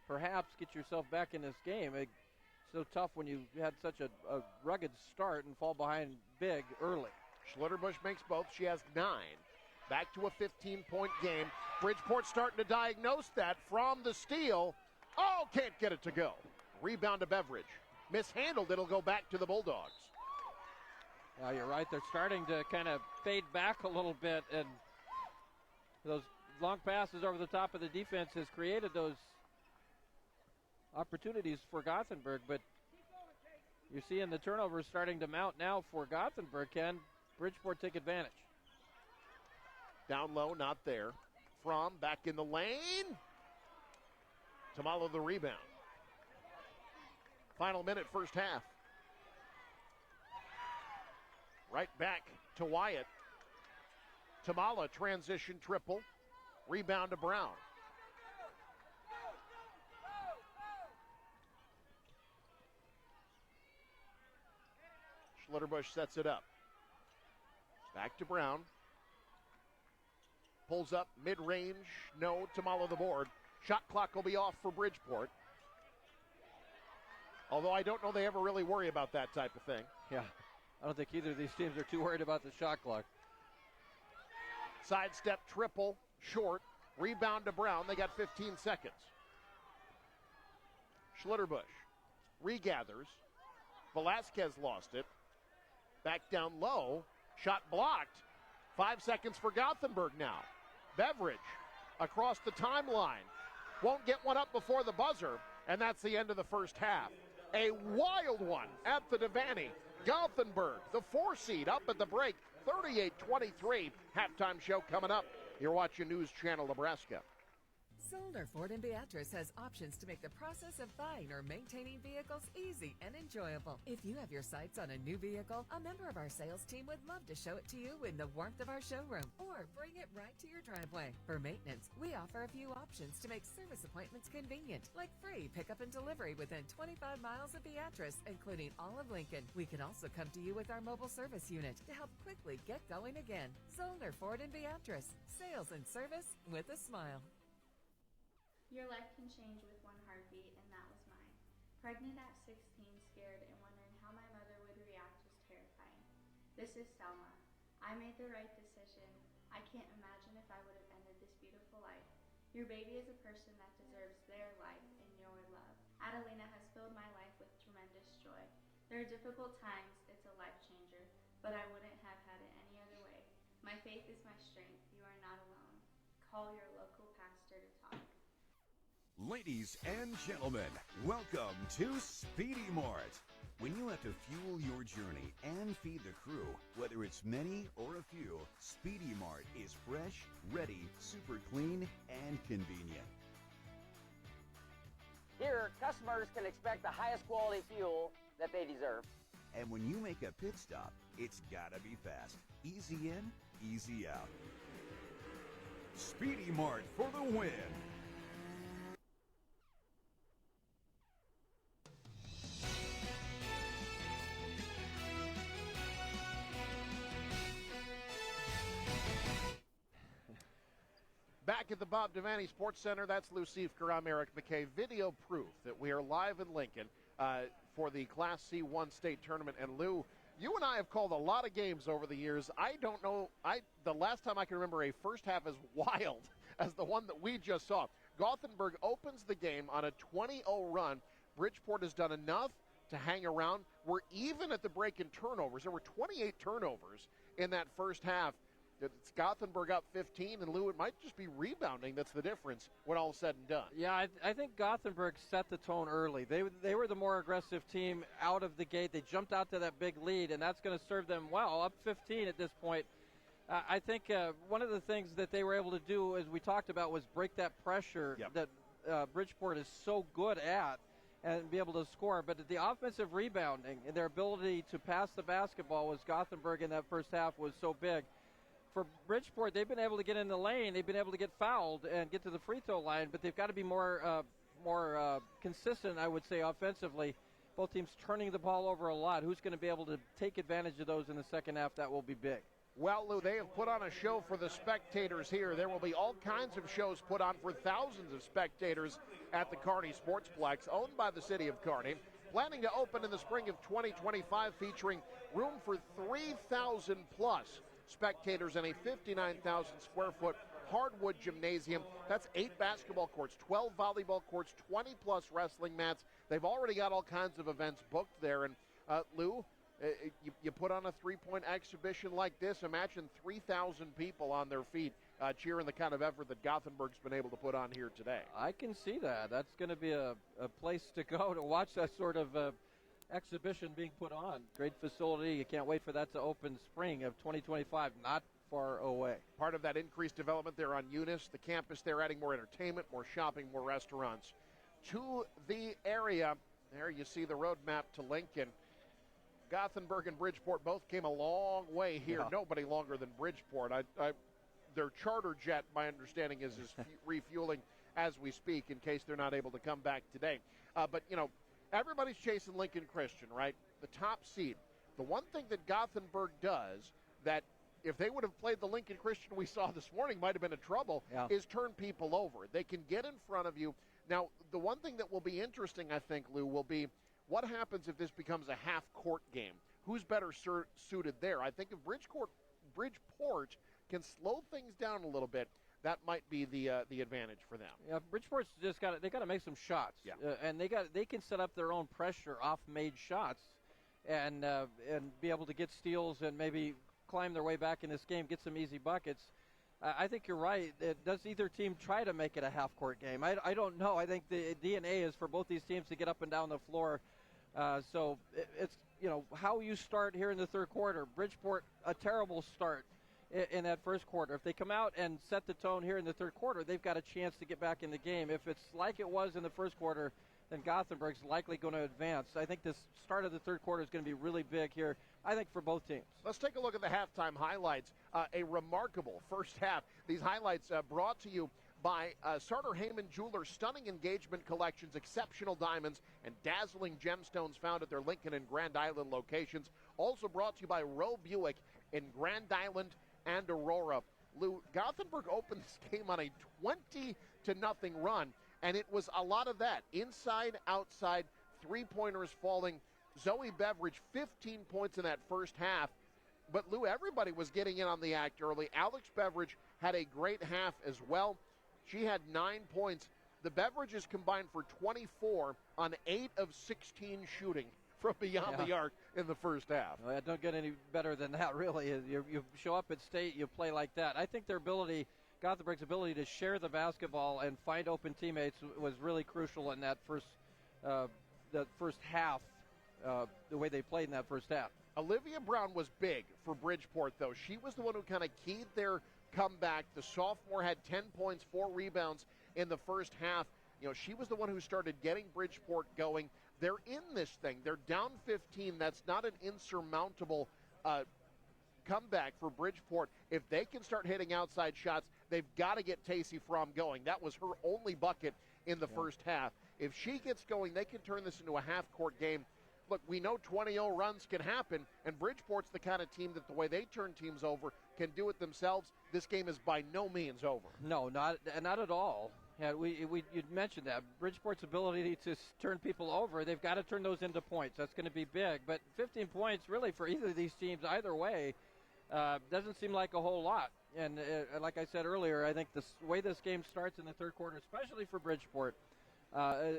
perhaps get yourself back in this game. It's so tough when you had such a rugged start and fall behind big early.
Schlitterbush makes both. She has 9. Back to a 15-point game. Bridgeport starting to diagnose that from the steal. Oh, can't get it to go. Rebound to Beveridge. Mishandled. It'll go back to the Bulldogs.
Yeah, you're right. They're starting to kind of fade back a little bit, and those long passes over the top of the defense has created those opportunities for Gothenburg, but you're seeing the turnovers starting to mount now for Gothenburg. Can Bridgeport take advantage?
Down low, not there. From back in the lane. Tamala the rebound. Final minute, first half. Right back to Wyatt. Tamala transition triple. Rebound to Brown. Schlitterbush sets it up. Back to Brown. Pulls up, mid-range, no, Tamala the board. Shot clock will be off for Bridgeport. Although I don't know they ever really worry about that type of thing.
Yeah, I don't think either of these teams are too worried about the shot clock.
Sidestep triple, short. Rebound to Brown. They got 15 seconds. Schlitterbush regathers. Velasquez lost it. Back down low. Shot blocked. 5 seconds for Gothenburg now. Beveridge across the timeline. Won't get one up before the buzzer. And that's the end of the first half. A wild one at the Devaney. Gothenburg, the 4 seed, up at the break. 38-23. Halftime show coming up. You're watching News Channel Nebraska.
Zollner Ford in Beatrice has options to make the process of buying or maintaining vehicles easy and enjoyable. If you have your sights on a new vehicle, a member of our sales team would love to show it to you in the warmth of our showroom or bring it right to your driveway. For maintenance, we offer a few options to make service appointments convenient, like free pickup and delivery within 25 miles of Beatrice, including all of Lincoln. We can also come to you with our mobile service unit to help quickly get going again. Zollner Ford in Beatrice. Sales and service with a smile.
Your life can change with one heartbeat, and that was mine. Pregnant at 16, scared, and wondering how my mother would react was terrifying. This is Selma. I made the right decision. I can't imagine if I would have ended this beautiful life. Your baby is a person that deserves their life and your love. Adelina has filled my life with tremendous joy. There are difficult times, it's a life changer, but I wouldn't have had it any other way. My faith is my strength. You are not alone. Call your local pastor to talk.
Ladies and gentlemen, welcome to Speedy Mart. When you have to fuel your journey and feed the crew, whether it's many or a few, Speedy Mart is fresh, ready, super clean, and convenient.
Here, customers can expect the highest quality fuel that they deserve.
And when you make a pit stop, it's gotta be fast. Easy in, easy out. Speedy Mart for the win.
Back at the Bob Devaney Sports Center, that's Lou Siefker. I'm Eric McKay. Video proof that we are live in Lincoln for the Class C1 state tournament. And Lou, you and I have called a lot of games over the years. I don't know, the last time I can remember a first half as wild as the one that we just saw. Gothenburg opens the game on a 20-0 run. Bridgeport has done enough to hang around. We're even at the break in turnovers. There were 28 turnovers in that first half. It's Gothenburg up 15, and Lou, it might just be rebounding that's the difference when all is said and done.
Yeah, I think Gothenburg set the tone early. They were the more aggressive team out of the gate. They jumped out to that big lead, and that's going to serve them well. Up 15 at this point. I think one of the things that they were able to do, as we talked about, was break that pressure that Bridgeport is so good at and be able to score. But the offensive rebounding and their ability to pass the basketball was Gothenburg in that first half was so big. For Bridgeport, they've been able to get in the lane. They've been able to get fouled and get to the free throw line, but they've got to be more consistent, I would say, offensively. Both teams turning the ball over a lot. Who's going to be able to take advantage of those in the second half? That will be big.
Well, Lou, they have put on a show for the spectators here. There will be all kinds of shows put on for thousands of spectators at the Kearney Sportsplex, owned by the city of Kearney. Planning to open in the spring of 2025, featuring room for 3,000 plus spectators in a 59,000 square foot hardwood gymnasium. That's 8 basketball courts, 12 volleyball courts, 20 plus wrestling mats. They've already got all kinds of events booked there. And Lou, you put on a three-point exhibition like this, imagine 3,000 people on their feet cheering the kind of effort that Gothenburg's been able to put on here today.
I can see that. That's going to be a place to go to watch that sort of exhibition being put on. Great facility. You can't wait for that to open spring of 2025, not far away.
Part of that increased development there on Eunice, the campus there, adding more entertainment, more shopping, more restaurants to the area. There you see the roadmap to Lincoln. Gothenburg and Bridgeport both came a long way here.
Yeah.
Nobody longer than Bridgeport. Their charter jet, my understanding, is refueling as we speak in case they're not able to come back today. But, you know, everybody's chasing Lincoln Christian, right? The top seed. The one thing that Gothenburg does that if they would have played the Lincoln Christian we saw this morning might have been in trouble is turn people over. They can get in front of you. Now, the one thing that will be interesting, I think, Lou, will be what happens if this becomes a half-court game? Who's better suited there? I think if Bridgeport can slow things down a little bit, that might be the advantage for them.
Yeah, Bridgeport's just got to make some shots, and they can set up their own pressure off made shots, and be able to get steals and maybe climb their way back in this game, get some easy buckets. I think you're right. Does either team try to make it a half-court game? I don't know. I think the DNA is for both these teams to get up and down the floor. So it's, you know, how you start here in the third quarter. Bridgeport, a terrible start in that first quarter. If they come out and set the tone here in the third quarter, they've got a chance to get back in the game. If it's like it was in the first quarter, then Gothenburg's likely going to advance. I think this start of the third quarter is going to be really big here, I think, for both teams.
Let's take a look at the halftime highlights. A remarkable first half. These highlights brought to you by Sartor Heyman Jewelers' stunning engagement collections, exceptional diamonds, and dazzling gemstones found at their Lincoln and Grand Island locations. Also brought to you by Roe Buick in Grand Island and Aurora. Lou, Gothenburg opened this game on a 20-0 run, and it was a lot of that. Inside, outside, three-pointers falling. Zoe Beveridge, 15 points in that first half. But, Lou, everybody was getting in on the act early. Alex Beveridge had a great half as well. She had 9 points. The Beverages combined for 24 on 8 of 16 shooting from beyond the arc in the first half.
Well, don't get any better than that, really. You show up at state, you play like that. I think their ability, Gothenburg's ability to share the basketball and find open teammates was really crucial in that first half, the way they played in that first half.
Olivia Brown was big for Bridgeport, though. She was the one who kind of keyed their comeback. The sophomore had 10 points, 4 rebounds in the first half. You know, she was the one who started getting Bridgeport going. They're in this thing. They're down 15. That's not an insurmountable comeback for Bridgeport. If they can start hitting outside shots, they've got to get Tacey Fromm going. That was her only bucket in the first half. If she gets going, they can turn this into a half-court game. Look, we know 20-0 runs can happen, and Bridgeport's the kind of team that the way they turn teams over can do it themselves. This game is by no means over.
No, not at all. Yeah, you'd mentioned that. Bridgeport's ability to turn people over, they've got to turn those into points. That's going to be big. But 15 points, really, for either of these teams, either way, doesn't seem like a whole lot. And like I said earlier, I think the way this game starts in the third quarter, especially for Bridgeport,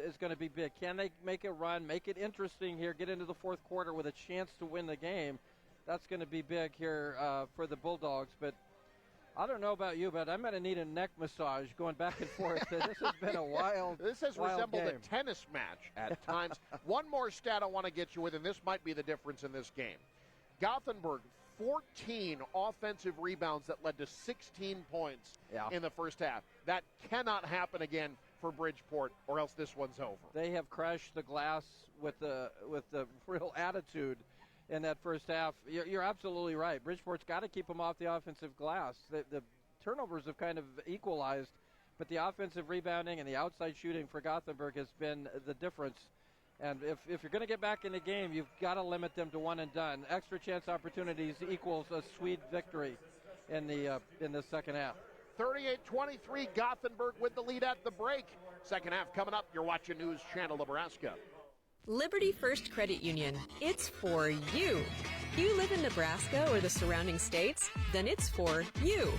is going to be big. Can they make a run, make it interesting here, get into the fourth quarter with a chance to win the game? That's going to be big here for the Bulldogs. But I don't know about you, but I'm going to need a neck massage going back and forth. This has been a wild
This has
wild
resembled
game.
a tennis match at times. One more stat I want to get you with, and this might be the difference in this game. Gothenburg, 14 offensive rebounds that led to 16 points in the first half. That cannot happen again for Bridgeport, or else this one's over.
They have crashed the glass with the real attitude in that first half. You're absolutely right. Bridgeport's got to keep them off the offensive glass. The turnovers have kind of equalized, but the offensive rebounding and the outside shooting for Gothenburg has been the difference. And if you're going to get back in the game, you've got to limit them to one and done. Extra chance opportunities equals a sweet victory in the second half.
38-23, Gothenburg with the lead at the break. Second half coming up. You're watching News Channel Nebraska.
Liberty First Credit Union. It's for you. You live in Nebraska or the surrounding states? Then it's for you.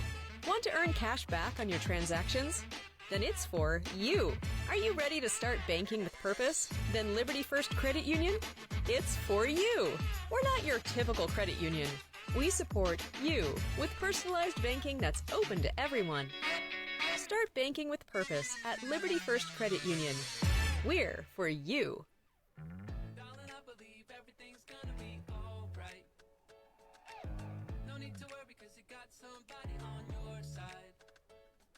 Want to earn cash back on your transactions? Then it's for you. Are you ready to start banking with purpose? Then Liberty First Credit Union? It's for you. We're not your typical credit union. We support you with personalized banking that's open to everyone. Start banking with purpose at Liberty First Credit Union. We're for you.
Darling, I believe everything's gonna be alright. No need to worry, cause you got somebody on your side.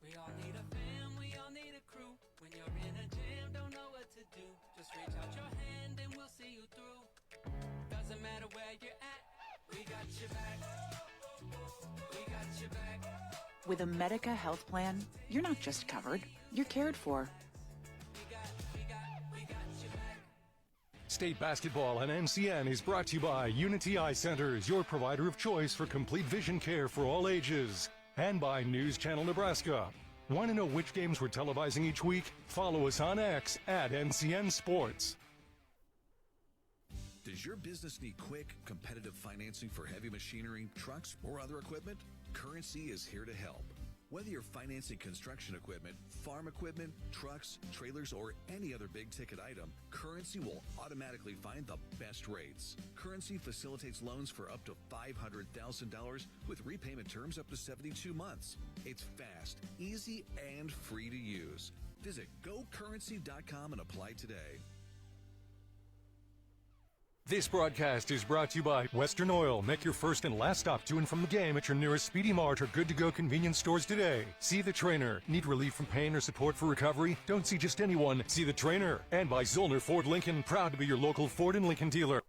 We all need a fam, we all need a crew. When you're in a jam, don't know what to do. Just reach out your hand and we'll see you through. Doesn't matter where you're at, we got your back. We got your back.
With a Medica health plan, you're not just covered, you're cared for.
State basketball on NCN is brought to you by Unity Eye Centers, your provider of choice for complete vision care for all ages. And by News Channel Nebraska. Want to know which games we're televising each week? Follow us on X at NCN Sports.
Does your business need quick, competitive financing for heavy machinery, trucks, or other equipment? Currency is here to help. Whether you're financing construction equipment, farm equipment, trucks, trailers, or any other big-ticket item, Currency will automatically find the best rates. Currency facilitates loans for up to $500,000 with repayment terms up to 72 months. It's fast, easy, and free to use. Visit GoCurrency.com and apply today.
This broadcast is brought to you by Western Oil. Make your first and last stop to and from the game at your nearest Speedy Mart or good-to-go convenience stores today. See the trainer. Need relief from pain or support for recovery? Don't see just anyone. See the trainer. And by Zollner Ford Lincoln. Proud to be your local Ford and Lincoln dealer.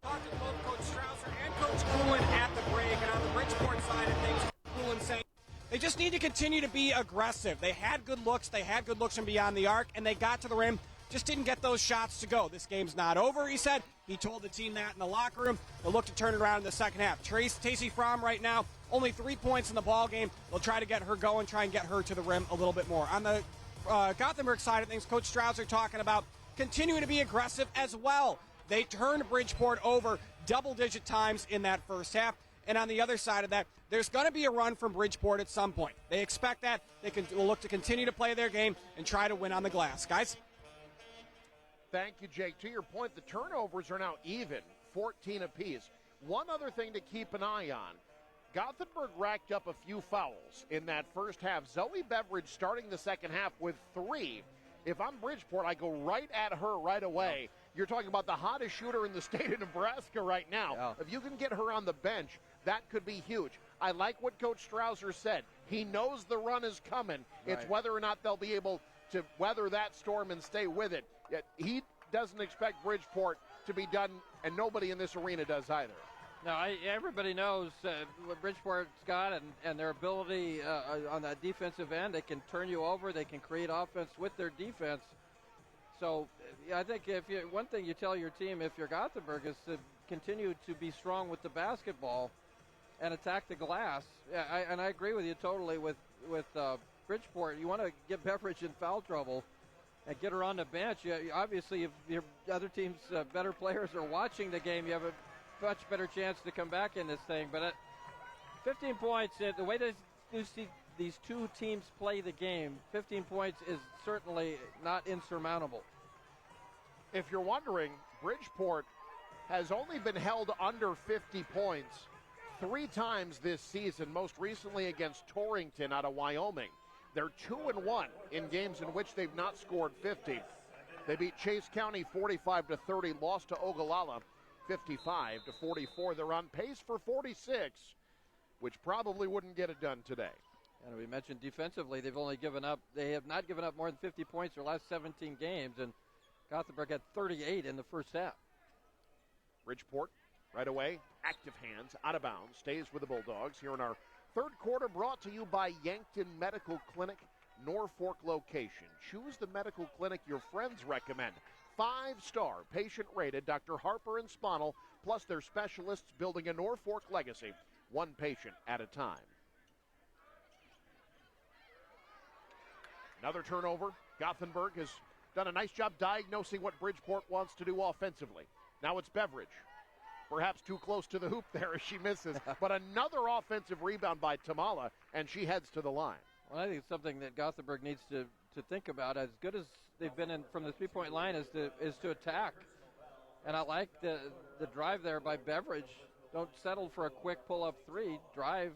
Talked to both Coach Strausser and Coach Coolin at the break, and on the Bridgeport side of things, Coolin saying they just need to continue to be aggressive. They had good looks from beyond the arc, and they got to the rim, just didn't get those shots to go. This game's not over, he said. He told the team that in the locker room. They'll look to turn it around in the second half. Tacey Fromm right now, only 3 points in the ball game. They'll try to get her going, try and get her to the rim a little bit more. On the Gothenburg side of things, Coach Strausser talking about continuing to be aggressive as well. They turned Bridgeport over double-digit times in that first half. And on the other side of that, there's going to be a run from Bridgeport at some point. They expect that. Will look to continue to play their game and try to win on the glass. Guys?
Thank you, Jake. To your point, the turnovers are now even, 14 apiece. One other thing to keep an eye on, Gothenburg racked up a few fouls in that first half. Zoe Beveridge starting the second half with 3. If I'm Bridgeport, I go right at her right away. You're talking about the hottest shooter in the state of Nebraska right now. If you can get her on the bench, that could be huge. I like what Coach Strausser said. He knows the run is coming. Right. It's whether or not they'll be able to weather that storm and stay with it. Yet he doesn't expect Bridgeport to be done, and nobody in this arena does either.
No, everybody knows what Bridgeport's got and their ability on that defensive end. They can turn you over. They can create offense with their defense. So I think one thing you tell your team if you're Gothenburg is to continue to be strong with the basketball and attack the glass. I agree with you totally with Bridgeport. You want to get Beveridge in foul trouble and get her on the bench. Obviously, if your other team's better players are watching the game, you have a much better chance to come back in this thing. But at 15 points, the way these these two teams play the game, 15 points is certainly not insurmountable.
If you're wondering, Bridgeport has only been held under 50 points 3 times this season, most recently against Torrington out of Wyoming. They're 2-1 in games in which they've not scored 50. They beat Chase County 45-30, lost to Ogallala 55-44. They're on pace for 46, which probably wouldn't get it done today.
And we mentioned defensively, they have not given up more than 50 points their last 17 games, and Gothenburg had 38 in the first half.
Bridgeport, right away, active hands, out of bounds, stays with the Bulldogs here in our third quarter, brought to you by Yankton Medical Clinic, Norfolk location. Choose the medical clinic your friends recommend. 5-star, patient-rated, Dr. Harper and Sponel, plus their specialists building a Norfolk legacy, one patient at a time. Another turnover. Gothenburg has done a nice job diagnosing what Bridgeport wants to do offensively. Now it's Beveridge. Perhaps too close to the hoop there as she misses. But another offensive rebound by Tamala, and she heads to the line.
Well, I think it's something that Gothenburg needs to think about. As good as they've been in from the three-point line is to attack. And I like the drive there by Beveridge. Don't settle for a quick pull-up three. Drive.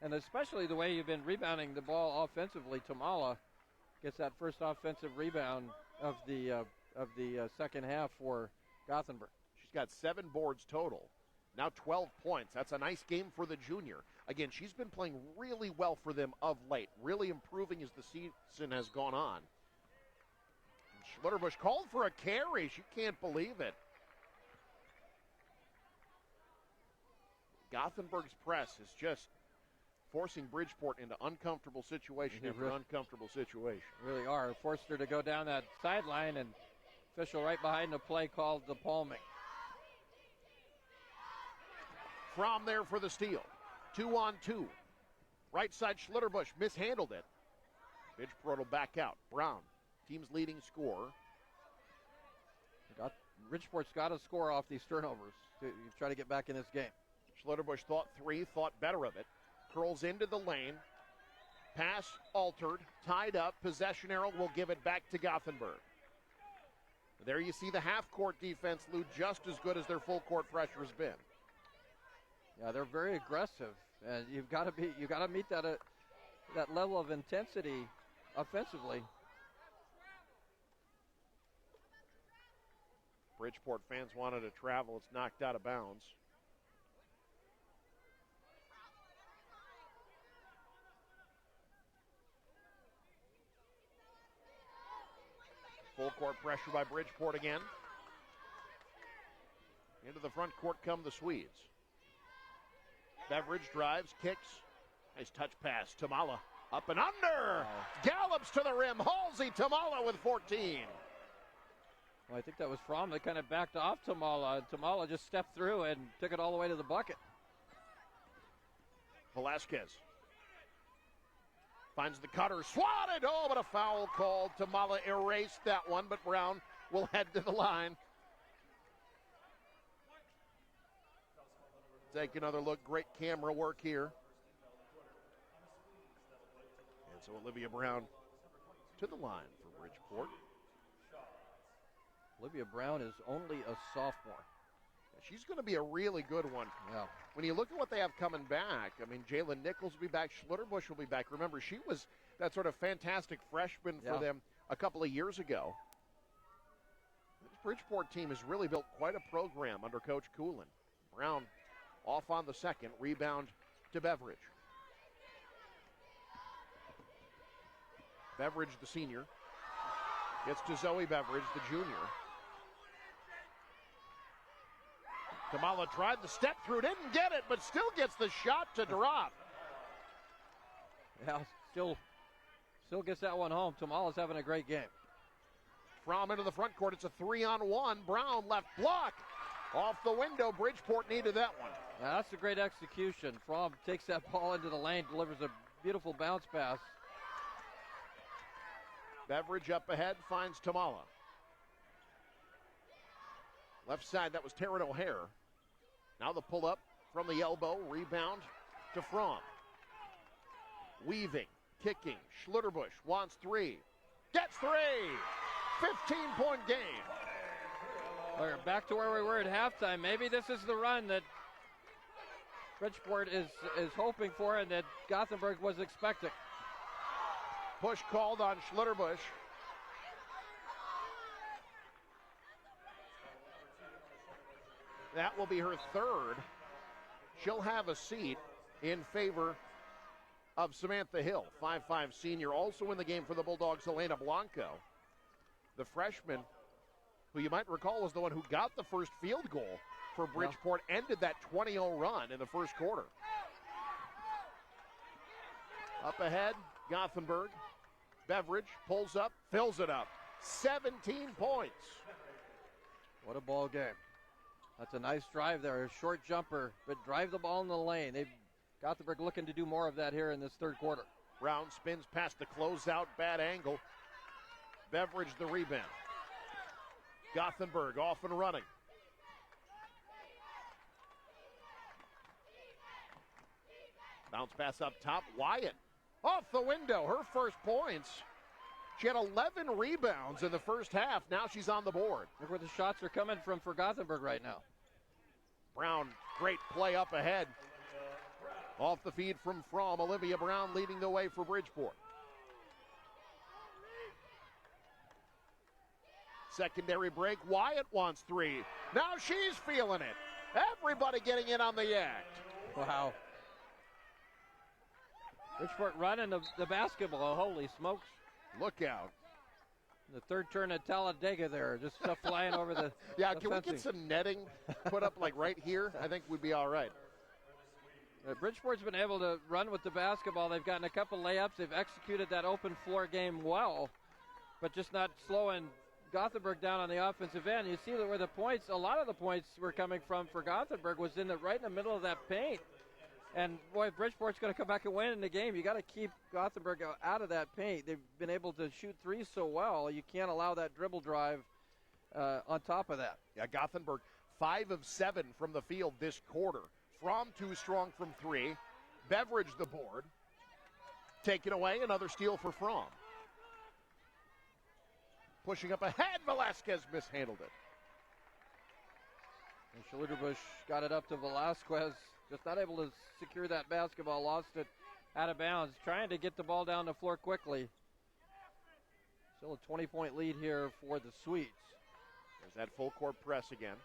And especially the way you've been rebounding the ball offensively, Tamala gets that first offensive rebound of the second half for Gothenburg.
She's got 7 boards total. Now 12 points. That's a nice game for the junior. Again, she's been playing really well for them of late, really improving as the season has gone on. Schlitterbush called for a carry. She can't believe it. Gothenburg's press is just forcing Bridgeport into uncomfortable situation after uncomfortable situation.
Really are. Forced her to go down that sideline, and official right behind the play called the palming.
From there for the steal. 2-on-2. Right side Schlitterbush mishandled it. Bridgeport will back out. Brown, team's leading scorer.
Bridgeport's got to score off these turnovers to try to get back in this game.
Schlitterbush thought 3, thought better of it. Curls into the lane. Pass altered, tied up. Possession arrow will give it back to Gothenburg. There you see the half-court defense, Lou, just as good as their full-court pressure has been.
Yeah, they're very aggressive, and you've got to meet that level of intensity offensively.
Bridgeport fans wanted to travel. It's knocked out of bounds. Full court pressure by Bridgeport again. Into the front court come the Swedes. Beveridge drives, kicks. Nice touch pass. Tamala up and under. Gallops to the rim. Halsey Tamala with 14.
Well, I think that was Fromm that kind of backed off Tamala. Tamala just stepped through and took it all the way to the bucket.
Velasquez finds the cutter, swatted. Oh, but a foul called. Tamala erased that one, but Brown will head to the line. Take another look. Great camera work here. And so Olivia Brown to the line for Bridgeport.
Olivia Brown is only a sophomore.
She's going to be a really good one.
Yeah.
When you look at what they have coming back, I mean, Jalen Nichols will be back. Schlitterbush will be back. Remember, she was that sort of fantastic freshman for them a couple of years ago. This Bridgeport team has really built quite a program under Coach Coolin. Brown off on the second. Rebound to Beveridge. Beveridge, the senior, gets to Zoe Beveridge, the junior. Tamala tried the step through, didn't get it, but still gets the shot to drop.
Yeah, still gets that one home. Tamala's having a great game.
From into the front court, it's a 3-on-1. Brown left block. Off the window, Bridgeport needed that one.
Now, that's a great execution. Fromm takes that ball into the lane, delivers a beautiful bounce pass.
Beveridge up ahead, finds Tamala. Left side, that was Taryn O'Hare. Now the pull-up from the elbow, rebound to Fromm. Weaving, kicking. Schlitterbusch wants three. Gets three. 15-point game.
We're back to where we were at halftime. Maybe this is the run that Bridgeport is hoping for and that Gothenburg was expecting.
Push called on Schlitterbusch. That will be her third. She'll have a seat in favor of Samantha Hill, 5'5" senior. Also in the game for the Bulldogs, Elena Blanco. The freshman, who you might recall was the one who got the first field goal for Bridgeport, ended that 20-0 run in the first quarter. Up ahead, Gothenburg. Beveridge pulls up, fills it up. 17 points.
What a ball game. That's a nice drive there, a short jumper, but drive the ball in the lane. Gothenburg looking to do more of that here in this third quarter.
Brown spins past the closeout, bad angle. Beveridge the rebound. Gothenburg off and running. Bounce pass up top, Wyatt off the window, her first points. She had 11 rebounds in the first half. Now she's on the board.
Look where the shots are coming from for Gothenburg right now.
Brown, great play up ahead. Off the feed from Fromm. Olivia Brown leading the way for Bridgeport. Secondary break. Wyatt wants three. Now she's feeling it. Everybody getting in on the act.
Wow. Bridgeport running the basketball. Holy smokes.
Look out.
The third turn at Talladega there. Just stuff flying over the
Yeah,
the
can
fencing.
we get some netting put up like right here? I think we'd be all right.
Bridgeport's been able to run with the basketball. They've gotten a couple layups. They've executed that open floor game well, but just not slowing Gothenburg down on the offensive end. You see where the points, a lot of the points were coming from for Gothenburg was right in the middle of that paint. And boy, if Bridgeport's going to come back and win in the game, you got to keep Gothenburg out of that paint. They've been able to shoot threes so well, you can't allow that dribble drive on top of that.
Yeah, Gothenburg 5 of 7 from the field this quarter. Fromm too strong from three. Beveridge the board. Taken away, another steal for Fromm. Pushing up ahead, Velasquez mishandled it.
And Schlitterbusch got it up to Velasquez, just not able to secure that basketball, lost it out of bounds, trying to get the ball down the floor quickly. Still a 20-point lead here for the Swedes.
There's that full court press again.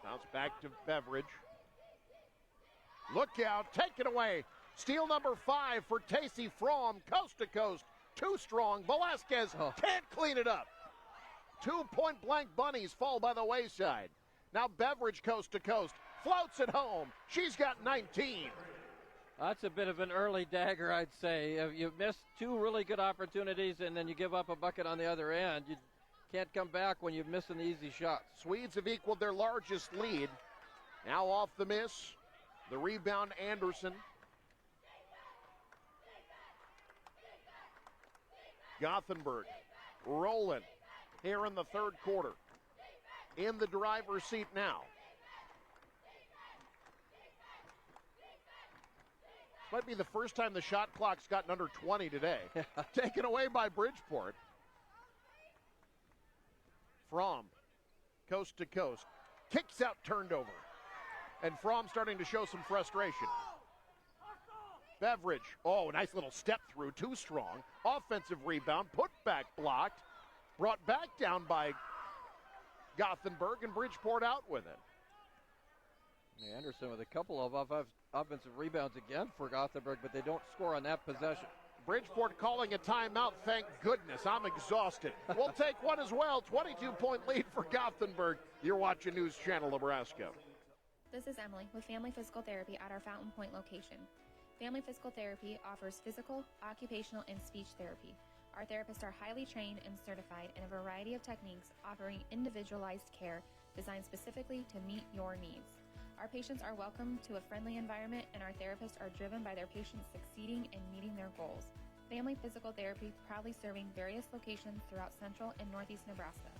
Bounce back to Beveridge. Look out, take it away. Steal number 5 for Tacey Fromm, coast to coast. Too strong, Velasquez can't clean it up. 2 point-blank bunnies fall by the wayside. Now Beveridge coast to coast, floats it home. She's got 19.
That's a bit of an early dagger, I'd say. You've missed 2 really good opportunities, and then you give up a bucket on the other end. You can't come back when you're missing the easy shots.
Swedes have equaled their largest lead. Now off the miss. The rebound, Anderson. Gothenburg rolling here in the third quarter. In the driver's seat now. Might be the first time the shot clock's gotten under 20 today. Taken away by Bridgeport. Fromm, coast to coast, kicks out, turned over. And Fromm starting to show some frustration. Beveridge, nice little step through, too strong. Offensive rebound, put back blocked. Brought back down by Gothenburg, and Bridgeport out with it.
Anderson with a couple of offensive rebounds again for Gothenburg, but they don't score on that possession.
Bridgeport calling a timeout, thank goodness. I'm exhausted. We'll take one as well. 22-point lead for Gothenburg. You're watching News Channel Nebraska.
This is Emily with Family Physical Therapy at our Fountain Point location. Family Physical Therapy offers physical, occupational, and speech therapy. Our therapists are highly trained and certified in a variety of techniques, offering individualized care designed specifically to meet your needs. Our patients are welcome to a friendly environment, and our therapists are driven by their patients succeeding and meeting their goals. Family Physical Therapy proudly serving various locations throughout central and northeast Nebraska.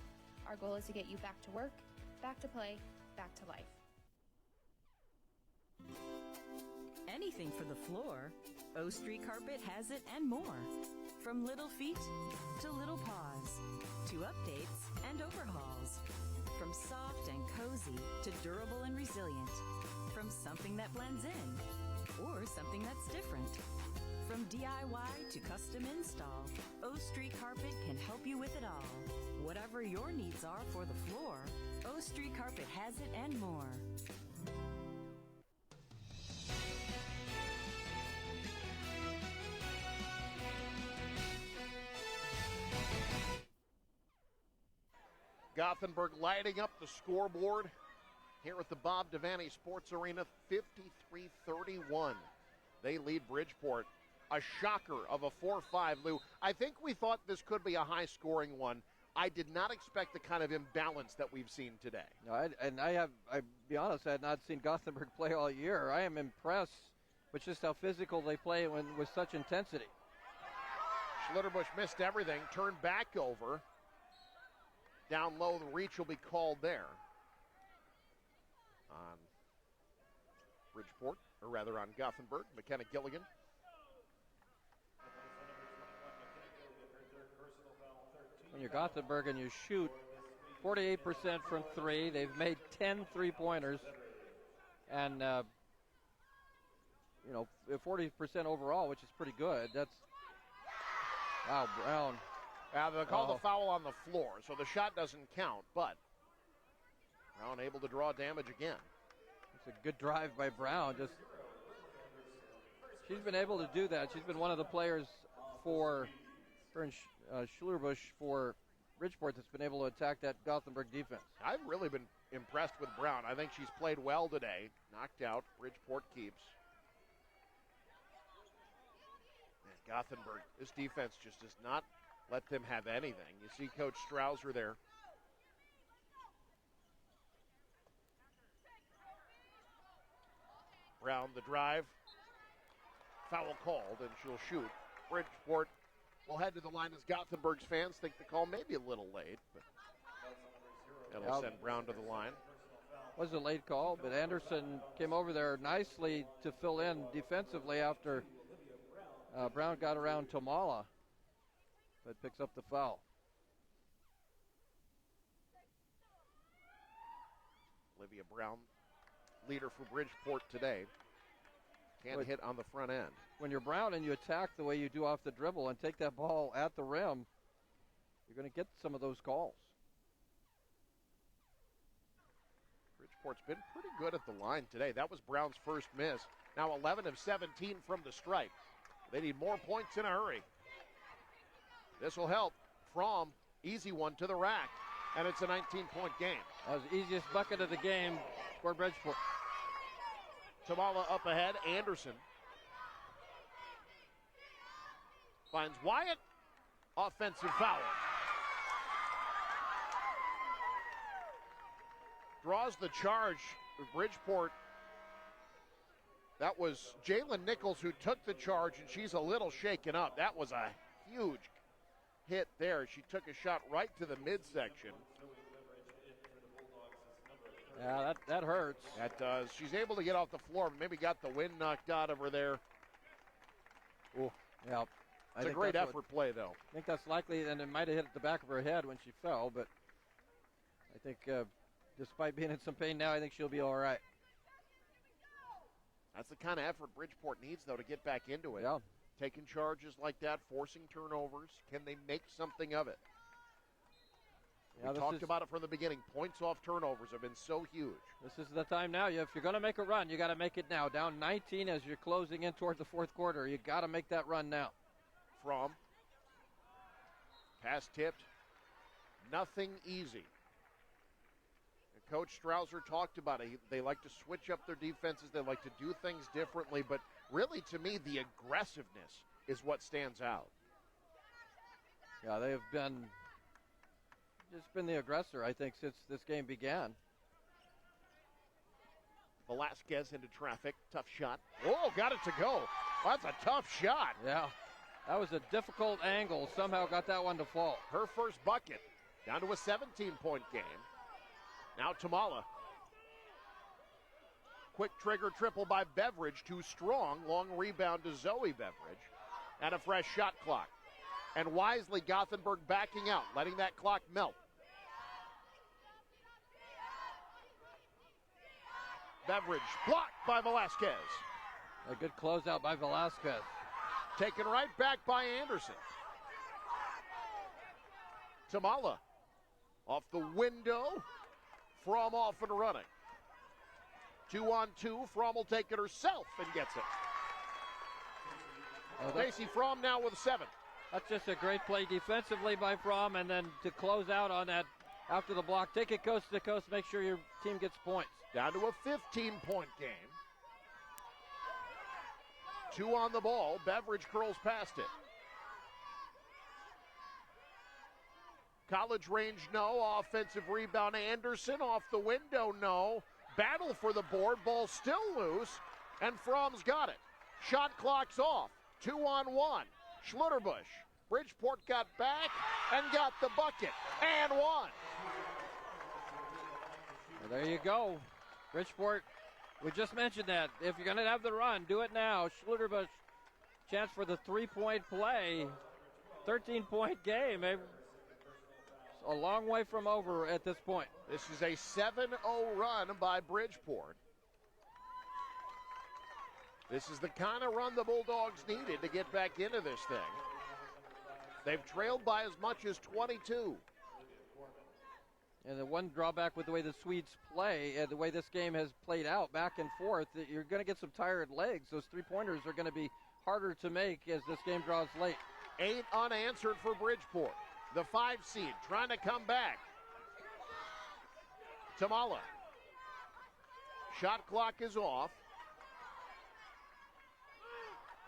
Our goal is to get you back to work, back to play, back to life.
Anything for the floor, O Street Carpet has it and more. From little feet to little paws, to updates and overhauls. From soft and cozy to durable and resilient. From something that blends in or something that's different. From DIY to custom install, O Street Carpet can help you with it all. Whatever your needs are for the floor, O Street Carpet has it and more.
Gothenburg lighting up the scoreboard here at the Bob Devaney Sports Arena, 53-31. They lead Bridgeport. A shocker of a 4-5, Lou. I think we thought this could be a high-scoring one. I did not expect the kind of imbalance that we've seen today.
No, I'll be honest, I had not seen Gothenburg play all year. I am impressed with just how physical they play with such intensity.
Schlitterbush missed everything, turned back over. Down low, the reach will be called there on Bridgeport, or rather on Gothenburg. McKenna Gilligan.
When you're Gothenburg and you shoot 48% from three, they've made 10 three-pointers, and 40% overall, which is pretty good. That's wow, Brown.
Now they call the foul on the floor, so the shot doesn't count, but Brown able to draw damage again.
It's a good drive by Brown. She's been able to do that. She's been one of the players for her and Schlitterbush for Bridgeport that's been able to attack that Gothenburg defense.
I've really been impressed with Brown. I think she's played well today. Knocked out. Bridgeport keeps. And Gothenburg, this defense just does not let them have anything. You see Coach Strauser there. Brown the drive. Foul called, and she'll shoot. Bridgeport will head to the line as Gothenburg's fans think the call may be a little late, but that'll send Brown to the line.
Was a late call, but Anderson came over there nicely to fill in defensively after Brown got around Tomala, but picks up the foul.
Olivia Brown, leader for Bridgeport today. Can't hit on the front end.
When you're Brown and you attack the way you do off the dribble and take that ball at the rim, you're going to get some of those calls.
Bridgeport's been pretty good at the line today. That was Brown's first miss. Now 11 of 17 from the stripe. They need more points in a hurry. This will help. Fromm, easy one to the rack, and it's a 19-point game.
That was the easiest bucket of the game for Bridgeport.
Tamala up ahead. Anderson finds Wyatt. Offensive foul. Draws the charge. Bridgeport. That was Jalen Nichols who took the charge, and she's a little shaken up. That was a huge hit there. She took a shot right to the midsection.
Yeah, that hurts.
That does. She's able to get off the floor, maybe got the wind knocked out of her there.
Ooh, yeah.
It's a great effort play, though.
I think that's likely, and it might have hit the back of her head when she fell, but I think despite being in some pain now, I think she'll be all right.
That's the kind of effort Bridgeport needs, though, to get back into it.
Yeah.
Taking charges like that, forcing turnovers. Can they make something of it?
Yeah,
we talked about it from the beginning. Points off turnovers have been so huge.
This is the time now. If you're going to make a run, you got to make it now. Down 19 as you're closing in toward the fourth quarter. You got to make that run now.
Fromm. Pass tipped. Nothing easy. And Coach Strauser talked about it. They like to switch up their defenses. They like to do things differently. But really, to me, the aggressiveness is what stands out.
Yeah, they have been the aggressor, I think, since this game began.
Velasquez into traffic. Tough shot. Oh, got it to go. That's a tough shot.
Yeah, that was a difficult angle. Somehow got that one to fall.
Her first bucket. Down to a 17-point game. Now Tamala.
Quick trigger triple by Beveridge, too strong. Long rebound to Zoe Beveridge. And a fresh shot clock. And wisely, Gothenburg backing out, letting that clock melt. Beveridge blocked by Velasquez.
A good closeout by Velasquez.
Taken right back by Anderson. Tamala off the window. Fromm off and running. 2-on-2. Fromm will take it herself and gets it. Stacey Fromm now with 7.
That's just a great play defensively by Fromm, and then to close out on that after the block. Take it coast to coast, make sure your team gets points.
Down to a 15-point game. 2 on the ball. Beveridge curls past it. College range, no. Offensive rebound, Anderson. Off the window, no. Battle for the board. Ball still loose. And Fromm's got it. Shot clock's off. 2-on-1. Schlitterbusch. Bridgeport got back and got the bucket. And one.
Well, there you go. Bridgeport, we just mentioned that. If you're going to have the run, do it now. Schlitterbusch, chance for the 3-point play. 13-point game. A long way from over at this point.
This is a 7-0 run by Bridgeport. This is the kind of run the Bulldogs needed to get back into this thing. They've trailed by as much as 22.
And the one drawback with the way the Swedes play and the way this game has played out back and forth, that you're going to get some tired legs. Those three-pointers are going to be harder to make as this game draws late.
8 unanswered for Bridgeport. The 5 seed trying to come back. Tamala. Shot clock is off.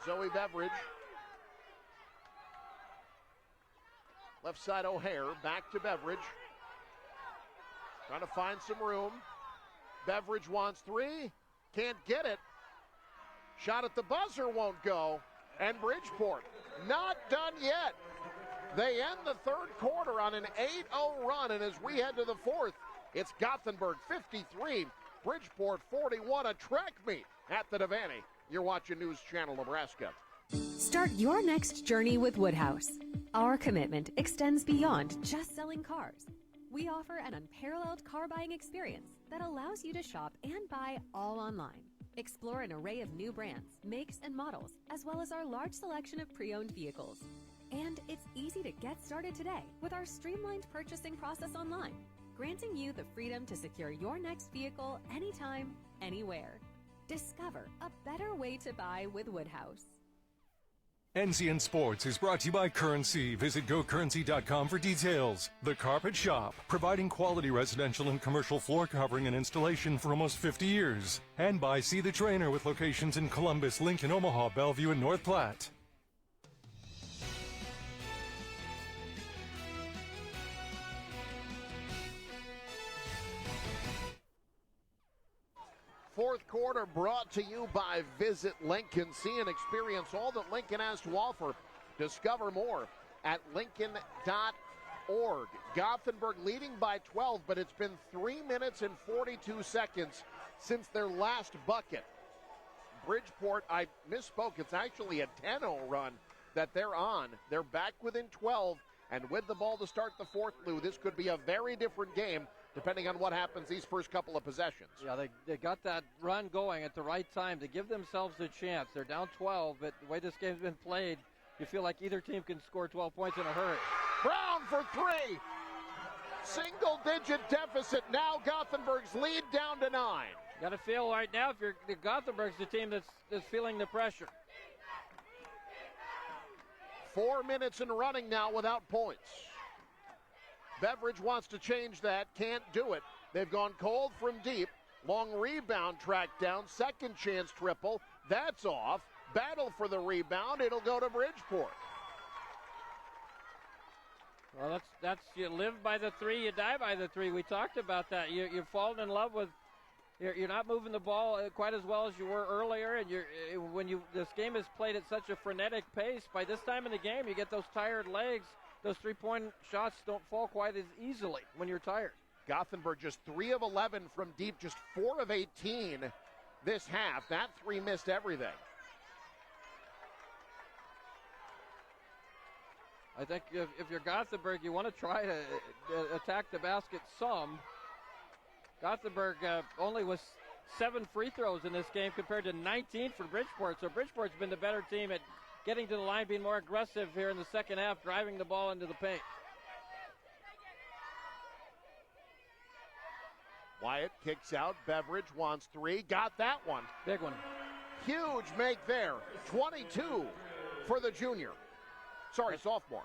Zoe Beveridge. Left side O'Hare. Back to Beveridge. Trying to find some room. Beveridge wants 3. Can't get it. Shot at the buzzer won't go. And Bridgeport not done yet. They end the third quarter on an 8-0 run. And as we head to the fourth, it's Gothenburg 53, Bridgeport 41, a track meet at the Devaney. You're watching News Channel Nebraska.
Start your next journey with Woodhouse. Our commitment extends beyond just selling cars. We offer an unparalleled car buying experience that allows you to shop and buy all online. Explore an array of new brands, makes, and models, as well as our large selection of pre-owned vehicles. And it's easy to get started today with our streamlined purchasing process online, granting you the freedom to secure your next vehicle anytime, anywhere. Discover a better way to buy with Woodhouse.
NCN Sports is brought to you by Currency. Visit GoCurrency.com for details. The Carpet Shop, providing quality residential and commercial floor covering and installation for almost 50 years. And by See the Trainer with locations in Columbus, Lincoln, Omaha, Bellevue, and North Platte.
Fourth quarter brought to you by Visit Lincoln. See and experience all that Lincoln has to offer. Discover more at Lincoln.org. Gothenburg leading by 12, but it's been 3 minutes and 42 seconds since their last bucket. Bridgeport, I misspoke. It's actually a 10-0 run that they're on. They're back within 12, and with the ball to start the fourth, Lou, this could be a very different game depending on what happens these first couple of possessions.
Yeah, they got that run going at the right time to give themselves a chance. They're down 12, but the way this game's been played, you feel like either team can score 12 points in a hurry.
Brown for 3. Single-digit deficit. Now Gothenburg's lead down to 9.
Got to feel right now if you're the Gothenburg's the team that's feeling the pressure.
4 minutes and running now without points. Beveridge wants to change that, can't do it. They've gone cold from deep. Long rebound tracked down, second chance triple. That's off. Battle for the rebound. It'll go to Bridgeport.
Well, that's you live by the 3, you die by the 3. We talked about that. You're falling in love with. You're not moving the ball quite as well as you were earlier, and this game is played at such a frenetic pace. By this time in the game, you get those tired legs. Those three-point shots don't fall quite as easily when you're tired.
Gothenburg just 3 of 11 from deep, just 4 of 18 this half. That three missed everything.
I think if you're Gothenburg, you want to try to attack the basket some. Gothenburg only was 7 free throws in this game compared to 19 for Bridgeport. So Bridgeport's been the better team at getting to the line, being more aggressive here in the second half, driving the ball into the paint.
Wyatt kicks out. Beveridge wants three. Got that one.
Big one.
Huge make there. 22 for the junior. Sorry, sophomore.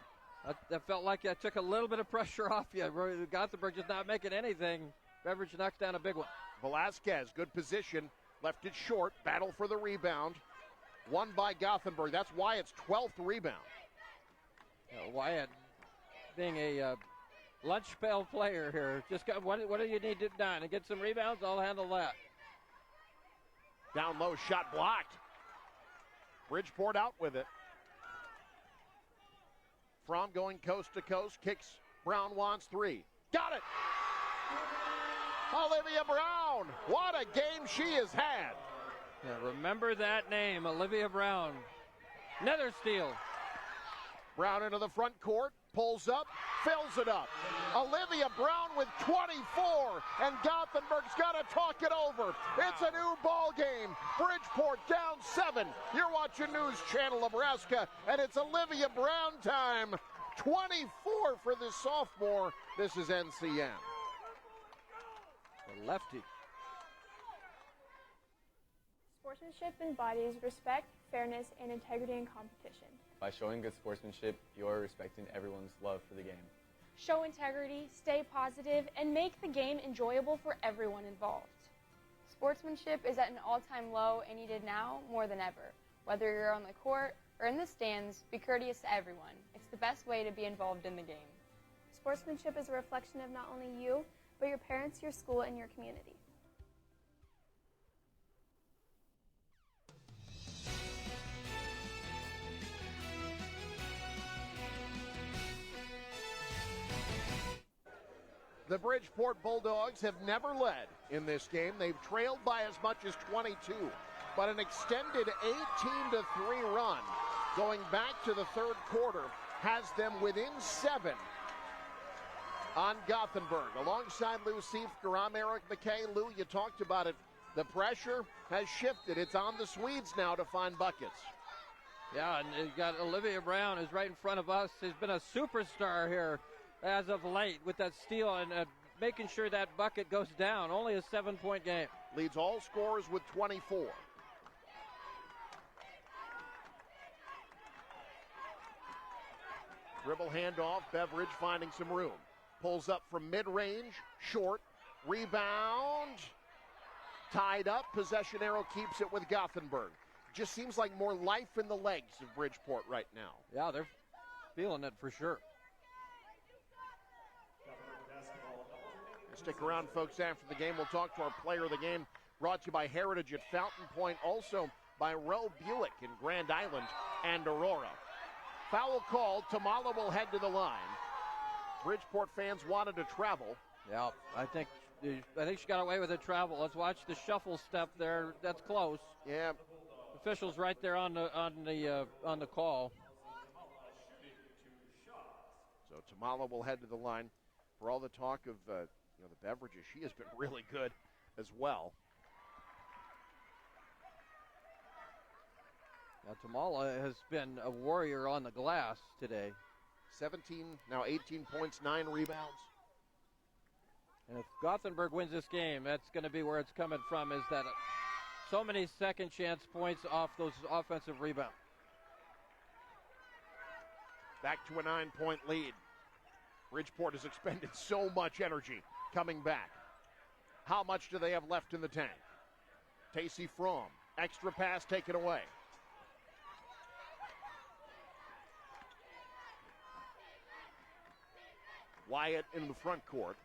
That felt like that took a little bit of pressure off you. Gothenburg just not making anything. Beveridge knocks down a big one.
Velasquez, good position. Left it short. Battle for the rebound. Won by Gothenburg. That's Wyatt's 12th rebound.
Wyatt being a lunch pail player here. Just got, what do you need to do? To get some rebounds? I'll handle that.
Down low, shot blocked. Bridgeport out with it. Fromm going coast to coast, kicks. Brown wants three. Got it! Olivia Brown, what a game she has had.
Yeah, remember that name, Olivia Brown. Another steal.
Brown into the front court, pulls up, fills it up. Olivia Brown with 24, and Gothenburg's got to talk it over. It's a new ball game. Bridgeport down 7. You're watching News Channel Nebraska, and it's Olivia Brown time. 24 for this sophomore. This is NCN.
The lefty.
Sportsmanship embodies respect, fairness, and integrity in competition.
By showing good sportsmanship, you are respecting everyone's love for the game.
Show integrity, stay positive, and make the game enjoyable for everyone involved. Sportsmanship is at an all-time low and needed now more than ever. Whether you're on the court or in the stands, be courteous to everyone. It's the best way to be involved in the game.
Sportsmanship is a reflection of not only you, but your parents, your school, and your community.
The Bridgeport Bulldogs have never led in this game. They've trailed by as much as 22, but an extended 18-3 run going back to the third quarter has them within 7 on Gothenburg. Alongside Lou Siefker, I'm Eric McKay. Lou, you talked about it. The pressure has shifted. It's on the Swedes now to find buckets.
Yeah, and you got Olivia Brown is right in front of us. Has been a superstar here as of late with that steal and making sure that bucket goes down. Only a 7-point game.
Leads all scorers with 24. Dribble handoff. Beveridge finding some room. Pulls up from mid-range. Short. Rebound. Tied up. Possession arrow keeps it with Gothenburg. Just seems like more life in the legs of Bridgeport right now.
Yeah, they're feeling it for sure.
Stick around, folks. After the game, we'll talk to our player of the game, brought to you by Heritage at Fountain Point, also by Roe Buick in Grand Island and Aurora. Foul called. Tamala will head to the line. Bridgeport fans wanted to travel.
Yeah, I think she got away with the travel. Let's watch the shuffle step there. That's close.
Yeah.
Officials right there on the call.
So Tamala will head to the line. For all the talk of the beverages, she has been really good as well.
Now, Tamala has been a warrior on the glass today.
17, now 18 points, 9 rebounds.
And if Gothenburg wins this game, that's going to be where it's coming from, is that so many second chance points off those offensive rebounds.
Back to a 9-point lead. Bridgeport has expended so much energy coming back. How much do they have left in the tank? Tacey Fromm, extra pass taken away. Wyatt in the front court.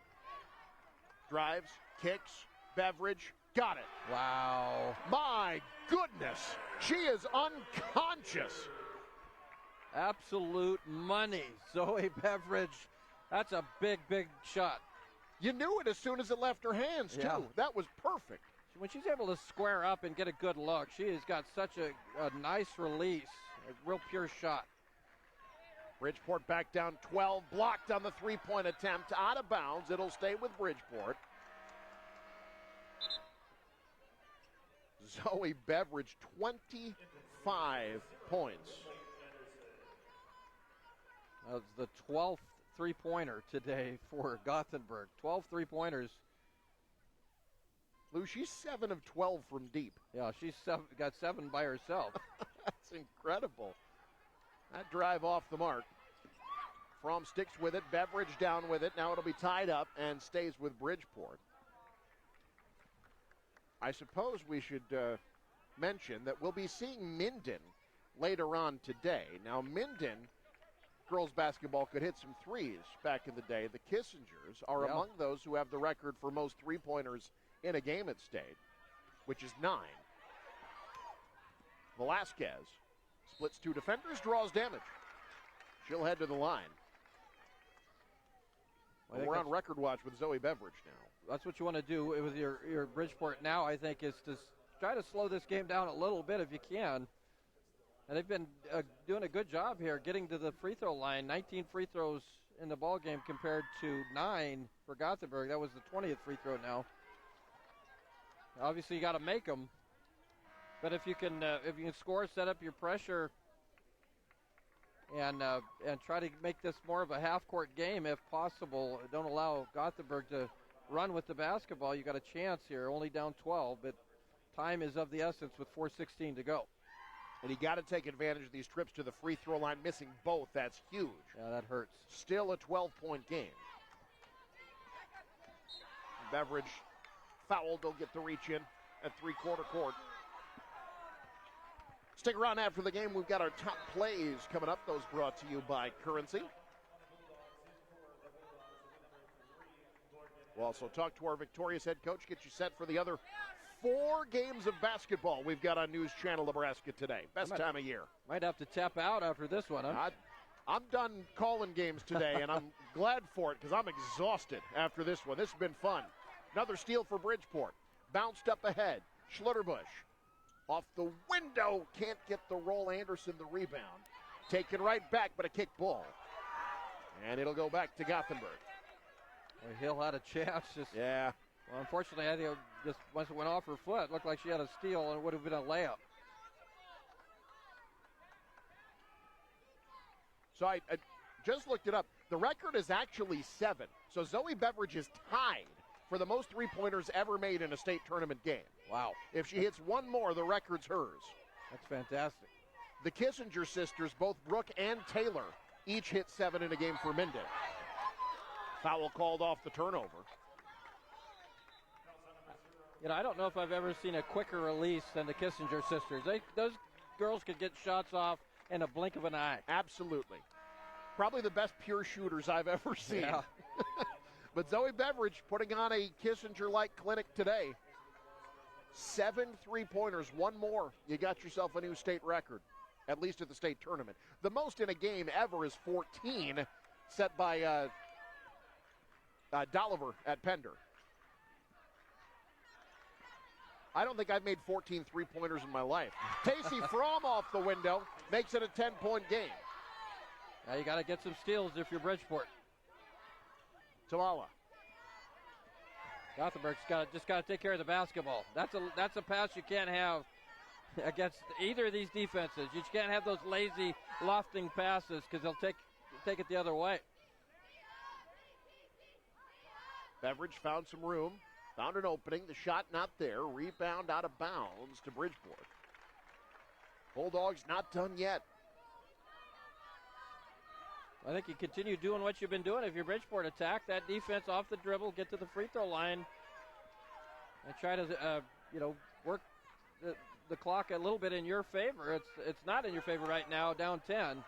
Drives, kicks, Beveridge, got it.
Wow.
My goodness, she is unconscious.
Absolute money. Zoe Beveridge, that's a big, big shot.
You knew it as soon as it left her hands, too.
Yeah.
That was perfect.
when she's able to square up and get a good look, she has got such a nice release, a real pure shot.
Bridgeport back down 12, blocked on the three-point attempt, out of bounds. It'll stay with Bridgeport. Zoe Beveridge, 25 points.
That was the 12th three-pointer today for Gothenburg. 12 three-pointers.
Lou, she's 7 of 12 from deep.
Yeah, she's got 7 by herself.
That's incredible. That drive off the mark. Fromm sticks with it. Beveridge down with it. Now it'll be tied up and stays with Bridgeport. I suppose we should mention that we'll be seeing Minden later on today. Now, Minden, girls basketball, could hit some threes back in the day. The Kissingers are among those who have the record for most three-pointers in a game at State, which is 9. Velasquez splits 2 defenders, draws damage. She'll head to the line. We're on record watch with Zoe Beveridge now.
That's what you want to do with your Bridgeport now, I think, is to try to slow this game down a little bit if you can. And they've been doing a good job here getting to the free throw line. 19 free throws in the ball game compared to 9 for Gothenburg. That was the 20th free throw now. Obviously, you got to make them. But if you can score, set up your pressure, and try to make this more of a half-court game if possible. Don't allow Gothenburg to run with the basketball. You got a chance here, only down 12, but time is of the essence with 4:16 to go.
And you got to take advantage of these trips to the free throw line, missing both. That's huge.
Yeah, that hurts.
Still a 12-point game. Beveridge fouled. They'll get the reach in at three-quarter court. Stick around after the game. We've got our top plays coming up. Those brought to you by Currency. We'll also talk to our victorious head coach, get you set for the other 4 games of basketball we've got on News Channel Nebraska today. Best time of year.
Might have to tap out after this one, huh?
I'm done calling games today, and I'm glad for it because I'm exhausted after this one. This has been fun. Another steal for Bridgeport. Bounced up ahead. Schlitterbush off the window. Can't get the roll. Anderson the rebound. Taken right back, but a kick ball. And it'll go back to Gothenburg.
Well, Hill had a chance.
Yeah.
Well, unfortunately, I think it just once it went off her foot, looked like she had a steal, and it would have been a layup.
So I just looked it up. The record is actually 7. So Zoe Beveridge is tied for the most three-pointers ever made in a state tournament game.
Wow.
If she hits one more, the record's hers.
That's fantastic.
The Kissinger sisters, both Brooke and Taylor, each hit 7 in a game for Minden. Foul called off the turnover.
You know, I don't know if I've ever seen a quicker release than the Kissinger sisters. Those girls could get shots off in a blink of an eye.
Absolutely. Probably the best pure shooters I've ever seen.
Yeah.
But Zoe Beveridge putting on a Kissinger-like clinic today. 7 three-pointers, one more. You got yourself a new state record, at least at the state tournament. The most in a game ever is 14, set by Dolliver at Pender. I don't think I've made 14 three-pointers in my life. Tacey Fromm off the window makes it a 10-point game.
Now you got to get some steals if you're Bridgeport.
Tamala.
Gothenburg's just got to take care of the basketball. That's a pass you can't have against either of these defenses. You can't have those lazy lofting passes because they'll take it the other way.
Beveridge found some room, found an opening. The shot not there. Rebound out of bounds to Bridgeport. Bulldogs not done yet.
I think you continue doing what you've been doing. If you're Bridgeport, attack that defense off the dribble, get to the free throw line, and try to work the clock a little bit in your favor. It's not in your favor right now, down 10.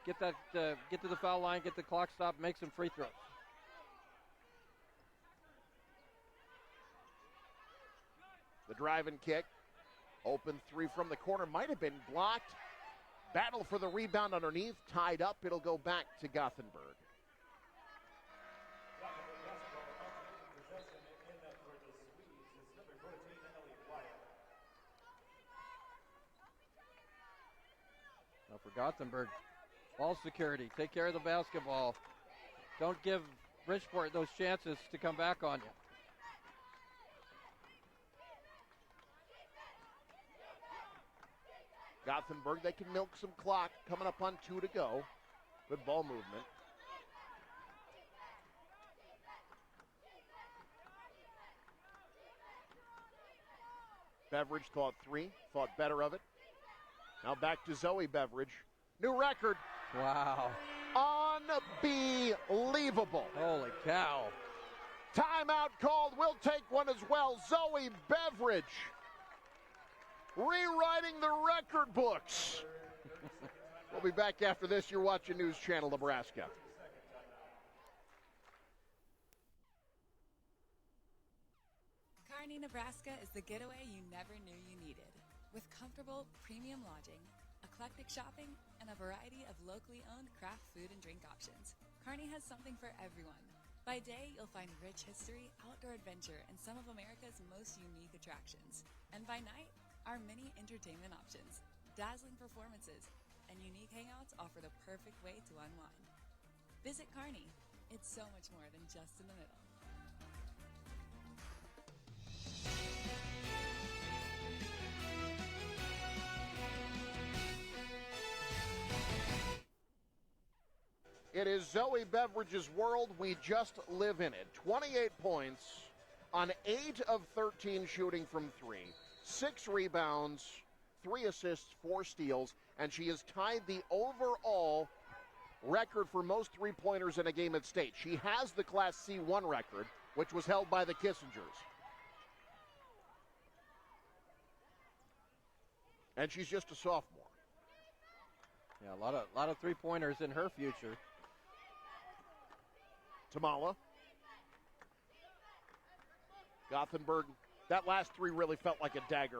Get to the foul line, get the clock stopped, make some free throws.
The drive and kick. Open 3 from the corner. Might have been blocked. Battle for the rebound underneath. Tied up. It'll go back to Gothenburg.
for Gothenburg. Ball security. Take care of the basketball. Don't give Bridgeport those chances to come back on you.
Gothenburg, they can milk some clock, coming up on 2 to go. Good ball movement. Beveridge thought 3, thought better of it. Now back to Zoe Beveridge. New record.
Wow.
Unbelievable.
Holy cow.
Timeout called. We'll take one as well. Zoe Beveridge rewriting the record books. We'll be back after this. You're watching News Channel Nebraska.
Kearney, Nebraska is the getaway you never knew you needed. With comfortable, premium lodging, eclectic shopping, and a variety of locally owned craft food and drink options, Kearney has something for everyone. By day, you'll find rich history, outdoor adventure, and some of America's most unique attractions. And by night, our many entertainment options, dazzling performances, and unique hangouts offer the perfect way to unwind. Visit Kearney. It's so much more than just in the middle.
It is Zoe Beveridge's world. We just live in it. 28 points on 8 of 13 shooting from 3. 6 rebounds, 3 assists, 4 steals, and she has tied the overall record for most three-pointers in a game at state. She has the Class C1 record, which was held by the Kissingers. And she's just a sophomore.
Yeah, a lot of three-pointers in her future.
Tamala. Gothenburg, that last 3 really felt like a dagger.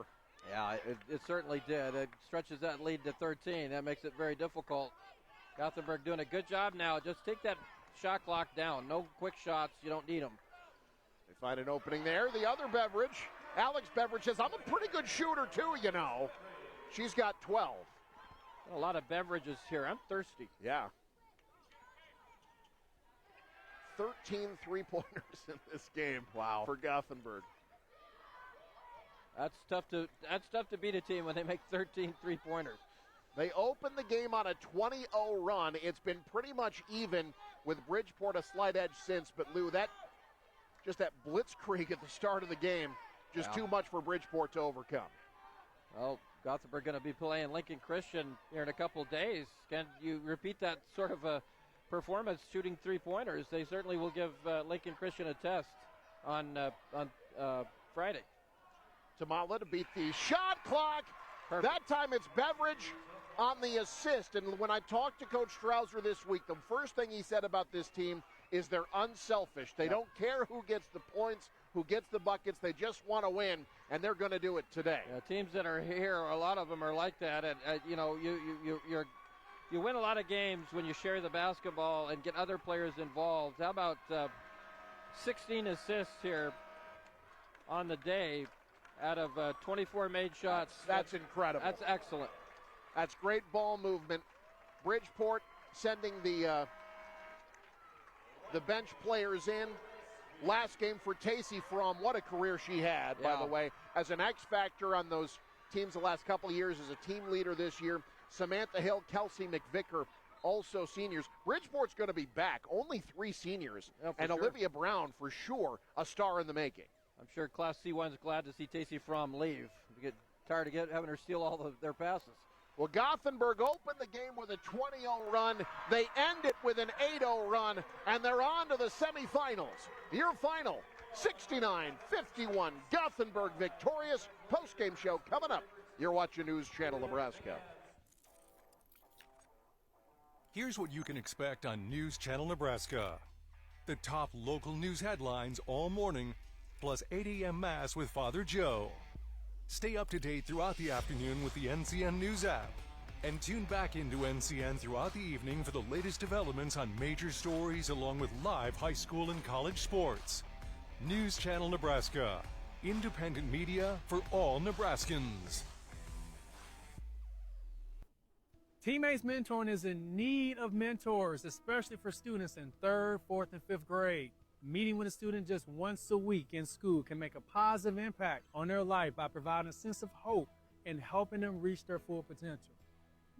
Yeah, it certainly did. It stretches that lead to 13. That makes it very difficult. Gothenburg doing a good job now. Just take that shot clock down. No quick shots. You don't need them.
They find an opening there. The other Beveridge, Alex Beveridge, says, I'm a pretty good shooter too, you know. She's got 12.
A lot of beverages here. I'm thirsty.
Yeah. 13 three-pointers in this game.
Wow.
For Gothenburg.
That's tough to beat a team when they make 13 three-pointers.
They opened the game on a 20-0 run. It's been pretty much even with Bridgeport a slight edge since, but Lou, that blitzkrieg at the start of the game, just too much for Bridgeport to overcome.
Well, Gothenburg going to be playing Lincoln Christian here in a couple days. Can you repeat that sort of a performance shooting three-pointers? They certainly will give Lincoln Christian a test on Friday.
Tamala to beat the shot clock. Perfect. That time it's Beveridge on the assist. And when I talked to Coach Strouser this week, the first thing he said about this team is they're unselfish. They don't care who gets the points, who gets the buckets. They just want to win, and they're going to do it today.
Yeah, teams that are here, a lot of them are like that. And you win a lot of games when you share the basketball and get other players involved. How about 16 assists here on the day out of 24 made shots?
That's incredible.
That's excellent.
That's great ball movement. Bridgeport sending the bench players in. Last game for Tacey Fromm. What a career she had, by the way, as an X factor on those teams the last couple of years, as a team leader this year. Samantha Hill, Kelsey McVicker, also seniors. Bridgeport's going to be back. Only 3 seniors. And sure. Olivia Brown, for sure, a star in the making.
I'm sure Class C1's glad to see Tacey Fromm leave. You get tired of having her steal all their passes.
Well, Gothenburg opened the game with a 20-0 run. They end it with an 8-0 run, and they're on to the semifinals. Your final, 69-51. Gothenburg victorious. Post-game show coming up. You're watching News Channel Nebraska.
Here's what you can expect on News Channel Nebraska. The top local news headlines all morning, plus 8 a.m. Mass with Father Joe. Stay up to date throughout the afternoon with the NCN News app. And tune back into NCN throughout the evening for the latest developments on major stories along with live high school and college sports. News Channel Nebraska. Independent media for all Nebraskans.
Teammates Mentoring is in need of mentors, especially for students in 3rd, 4th, and 5th grade. Meeting with a student just once a week in school can make a positive impact on their life by providing a sense of hope and helping them reach their full potential.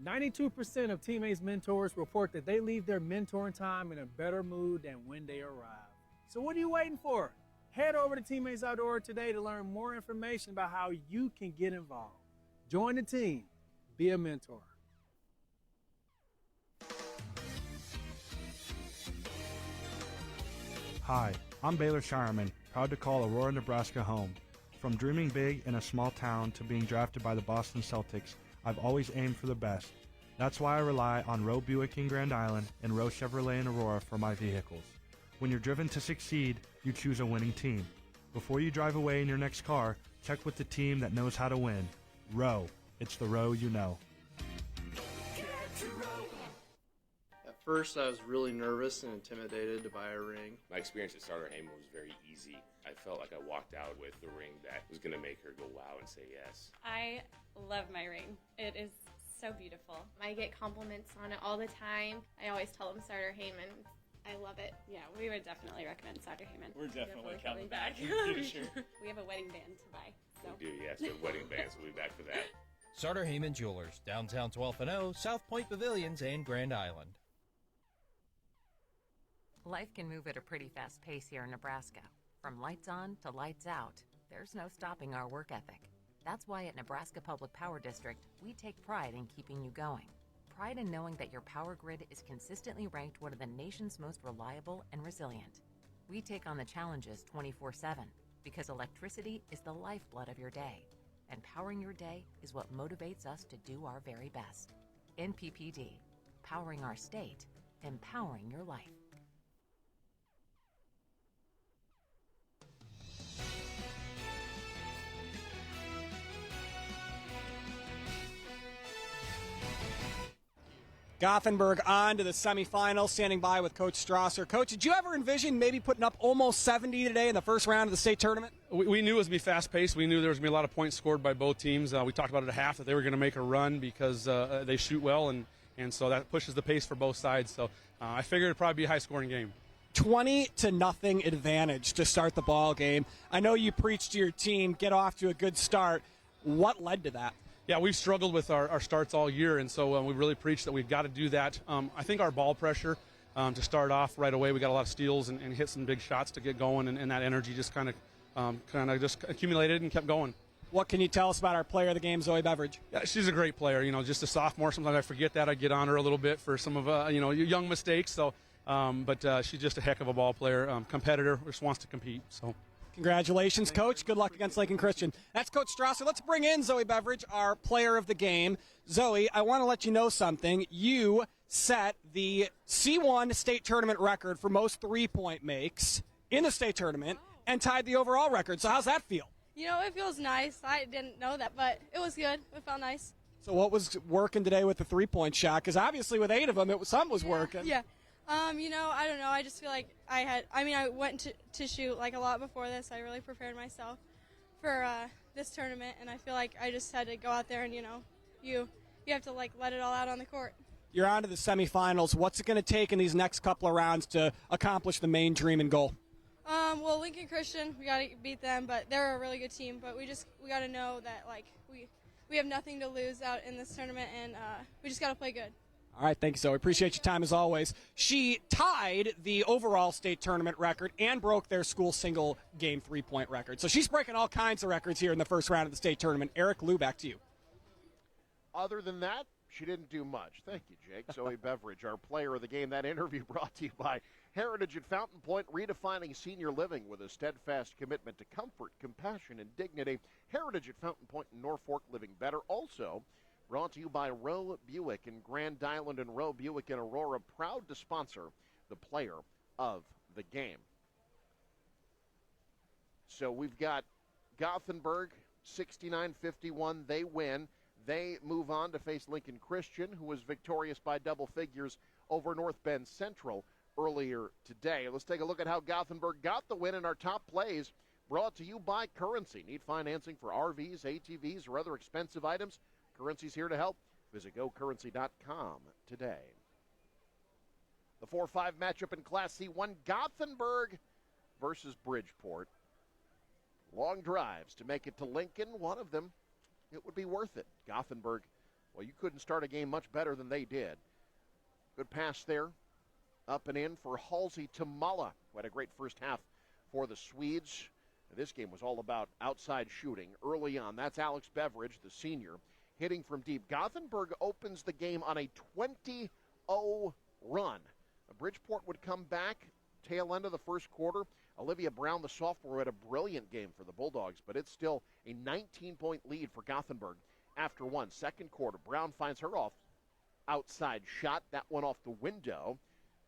92% of Teammates Mentors report that they leave their mentoring time in a better mood than when they arrive. So what are you waiting for? Head over to teammates.org today to learn more information about how you can get involved. Join the team. Be a mentor.
Hi, I'm Baylor Shireman, proud to call Aurora, Nebraska home. From dreaming big in a small town to being drafted by the Boston Celtics, I've always aimed for the best. That's why I rely on Roe Buick in Grand Island and Roe Chevrolet in Aurora for my vehicles. When you're driven to succeed, you choose a winning team. Before you drive away in your next car, check with the team that knows how to win. Roe. It's the Roe you know.
At first, I was really nervous and intimidated to buy a ring.
My experience at Starter Heyman was very easy. I felt like I walked out with the ring that was going to make her go wow and say yes.
I love my ring. It is so beautiful. I get compliments on it all the time. I always tell them Starter Heyman. I love it. Yeah, we would definitely recommend Starter Heyman.
We're definitely coming back in the future.
We have a wedding band to buy. So.
We do, yes. The wedding bands will be back for that.
Starter Heyman Jewelers, downtown 12th and O, South Point Pavilions, and Grand Island.
Life can move at a pretty fast pace here in Nebraska. From lights on to lights out, there's no stopping our work ethic. That's why at Nebraska Public Power District, we take pride in keeping you going. Pride in knowing that your power grid is consistently ranked one of the nation's most reliable and resilient. We take on the challenges 24/7 because electricity is the lifeblood of your day, and powering your day is what motivates us to do our very best. NPPD, powering our state, empowering your life.
Gothenburg on to the semifinals, standing by with Coach Strasser. Coach, did you ever envision maybe putting up almost 70 today in the first round of the state tournament?
We knew it was going to be fast-paced. We knew there was going to be a lot of points scored by both teams. We talked about it at half that they were going to make a run because they shoot well, and so that pushes the pace for both sides. So I figured it would probably be a high-scoring game.
20-0 advantage to start the ball game. I know you preached to your team, get off to a good start. What led to that?
Yeah, we've struggled with our starts all year, and so we really preached that we've got to do that. I think our ball pressure to start off right away, we got a lot of steals and hit some big shots to get going, and that energy just kind of just accumulated and kept going.
What can you tell us about our player of the game, Zoe Beveridge?
Yeah, she's a great player. You know, just a sophomore. Sometimes I forget that. I get on her a little bit for some of young mistakes. So, but she's just a heck of a ball player, competitor, just wants to compete. So.
Congratulations, Coach. Good luck against Lincoln Christian. That's Coach Strasser. Let's bring in Zoe Beveridge, our player of the game. Zoe, I want to let you know something. You set the C1 state tournament record for most three-point makes in the state tournament and tied the overall record. So how's that feel?
You know, it feels nice. I didn't know that, but it was good. It felt nice.
So what was working today with the three-point shot? Because obviously with 8 of them, something was working.
Yeah. I don't know. I just feel like I went to shoot like a lot before this. I really prepared myself for this tournament, and I feel like I just had to go out there and, you have to like let it all out on the court.
You're on to the semifinals. What's it going to take in these next couple of rounds to accomplish the main dream and goal?
Well, Lincoln Christian, we got to beat them, but they're a really good team. But we got to know that like we have nothing to lose out in this tournament, and we just got to play good.
All right, thank you, Zoe. Appreciate your time as always. She tied the overall state tournament record and broke their school single game three-point record. So she's breaking all kinds of records here in the first round of the state tournament. Eric Lou, back to you.
Other than that, she didn't do much. Thank you, Jake. Zoe Beveridge, our player of the game. That interview brought to you by Heritage at Fountain Point, redefining senior living with a steadfast commitment to comfort, compassion, and dignity. Heritage at Fountain Point in Norfolk, living better. Also brought to you by Roe Buick in Grand Island and Roe Buick in Aurora, proud to sponsor the player of the game. So we've got Gothenburg, 69-51. They win. They move on to face Lincoln Christian, who was victorious by double figures over North Bend Central earlier today. Let's take a look at how Gothenburg got the win in our top plays. Brought to you by Currency. Need financing for RVs, ATVs, or other expensive items? Currency's here to help. Visit GoCurrency.com today. The 4-5 matchup in Class C1, Gothenburg versus Bridgeport. Long drives to make it to Lincoln. One of them, it would be worth it. Gothenburg, well, you couldn't start a game much better than they did. Good pass there. Up and in for Halsey Tamala, who had a great first half for the Swedes. This game was all about outside shooting early on. That's Alex Beveridge, the senior, hitting from deep. Gothenburg opens the game on a 20-0 run. Bridgeport would come back tail end of the first quarter. Olivia Brown, the sophomore, had a brilliant game for the Bulldogs, but it's still a 19-point lead for Gothenburg after one. Second quarter, Brown finds her outside shot. That went off the window.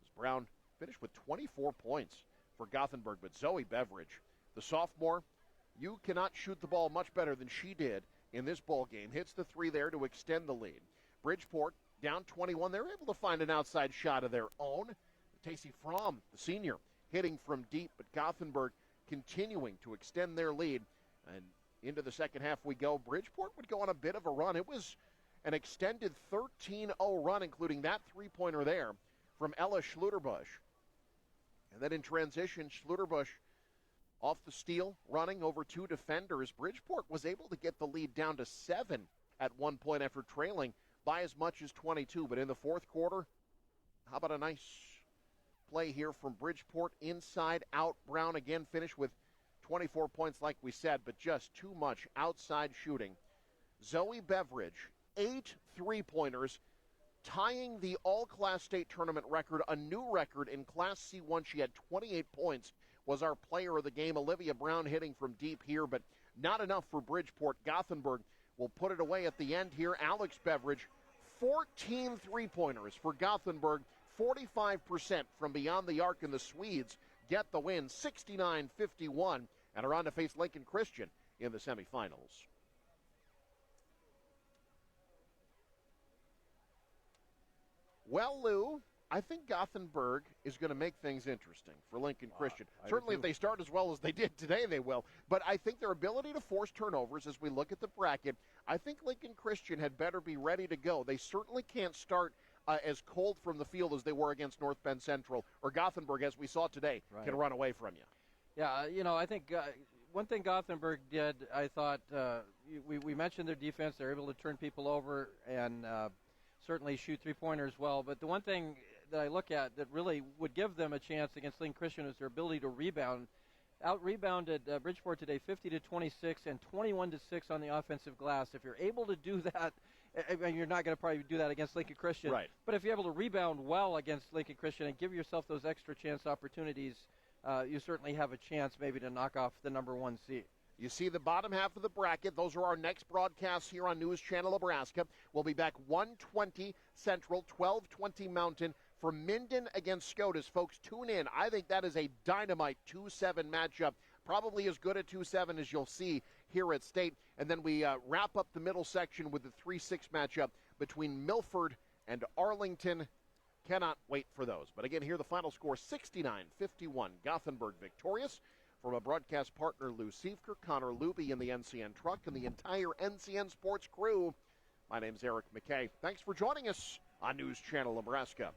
As Brown finished with 24 points for Gothenburg, but Zoe Beveridge, the sophomore, you cannot shoot the ball much better than she did in this ball game. Hits the three there to extend the lead. Bridgeport down 21. They're able to find an outside shot of their own. Tacey Fromm, the senior, hitting from deep, but Gothenburg continuing to extend their lead. And into the second half we go. Bridgeport would go on a bit of a run. It was an extended 13-0 run, including that three-pointer there from Ella Schluterbusch. And then in transition, Schluterbusch off the steal, running over two defenders. Bridgeport was able to get the lead down to 7 at one point after trailing by as much as 22. But in the fourth quarter, how about a nice play here from Bridgeport? Inside out. Brown again finished with 24 points like we said, but just too much outside shooting. Zoe Beveridge, 8 3-pointers, tying the all-class state tournament record, a new record in Class C1. She had 28 points, was our player of the game. Olivia Brown hitting from deep here, but not enough for Bridgeport. Gothenburg will put it away at the end here. Alex Beveridge, 14 3-pointers for Gothenburg, 45% from beyond the arc, and the Swedes get the win, 69-51, and are on to face Lincoln Christian in the semifinals. Well, Lou, I think Gothenburg is going to make things interesting for Lincoln Christian. Certainly if they start as well as they did today, they will. But I think their ability to force turnovers as we look at the bracket, I think Lincoln Christian had better be ready to go. They certainly can't start as cold from the field as they were against North Bend Central, or Gothenburg, as we saw today, can run away from you.
Yeah, I think one thing Gothenburg did, I thought, we mentioned their defense. They're able to turn people over and certainly shoot three-pointers well. But the one thing that I look at that really would give them a chance against Lincoln Christian is their ability to rebound. Out-rebounded Bridgeport today 50-26 and 21-6 on the offensive glass. If you're able to do that, you're not going to probably do that against Lincoln Christian.
Right.
But if you're able to rebound well against Lincoln Christian and give yourself those extra chance opportunities, you certainly have a chance maybe to knock off the number one seed.
You see the bottom half of the bracket. Those are our next broadcasts here on News Channel Nebraska. We'll be back 1:20 Central, 12:20 Mountain for Minden against Scotus. Folks, tune in. I think that is a dynamite 2-7 matchup. Probably as good a 2-7 as you'll see here at State. And then we wrap up the middle section with the 3-6 matchup between Milford and Arlington. Cannot wait for those. But again, here the final score, 69-51. Gothenburg victorious. From a broadcast partner, Lou Siefker, Connor Luby in the NCN truck, and the entire NCN Sports crew, my name's Eric McKay. Thanks for joining us on News Channel Nebraska.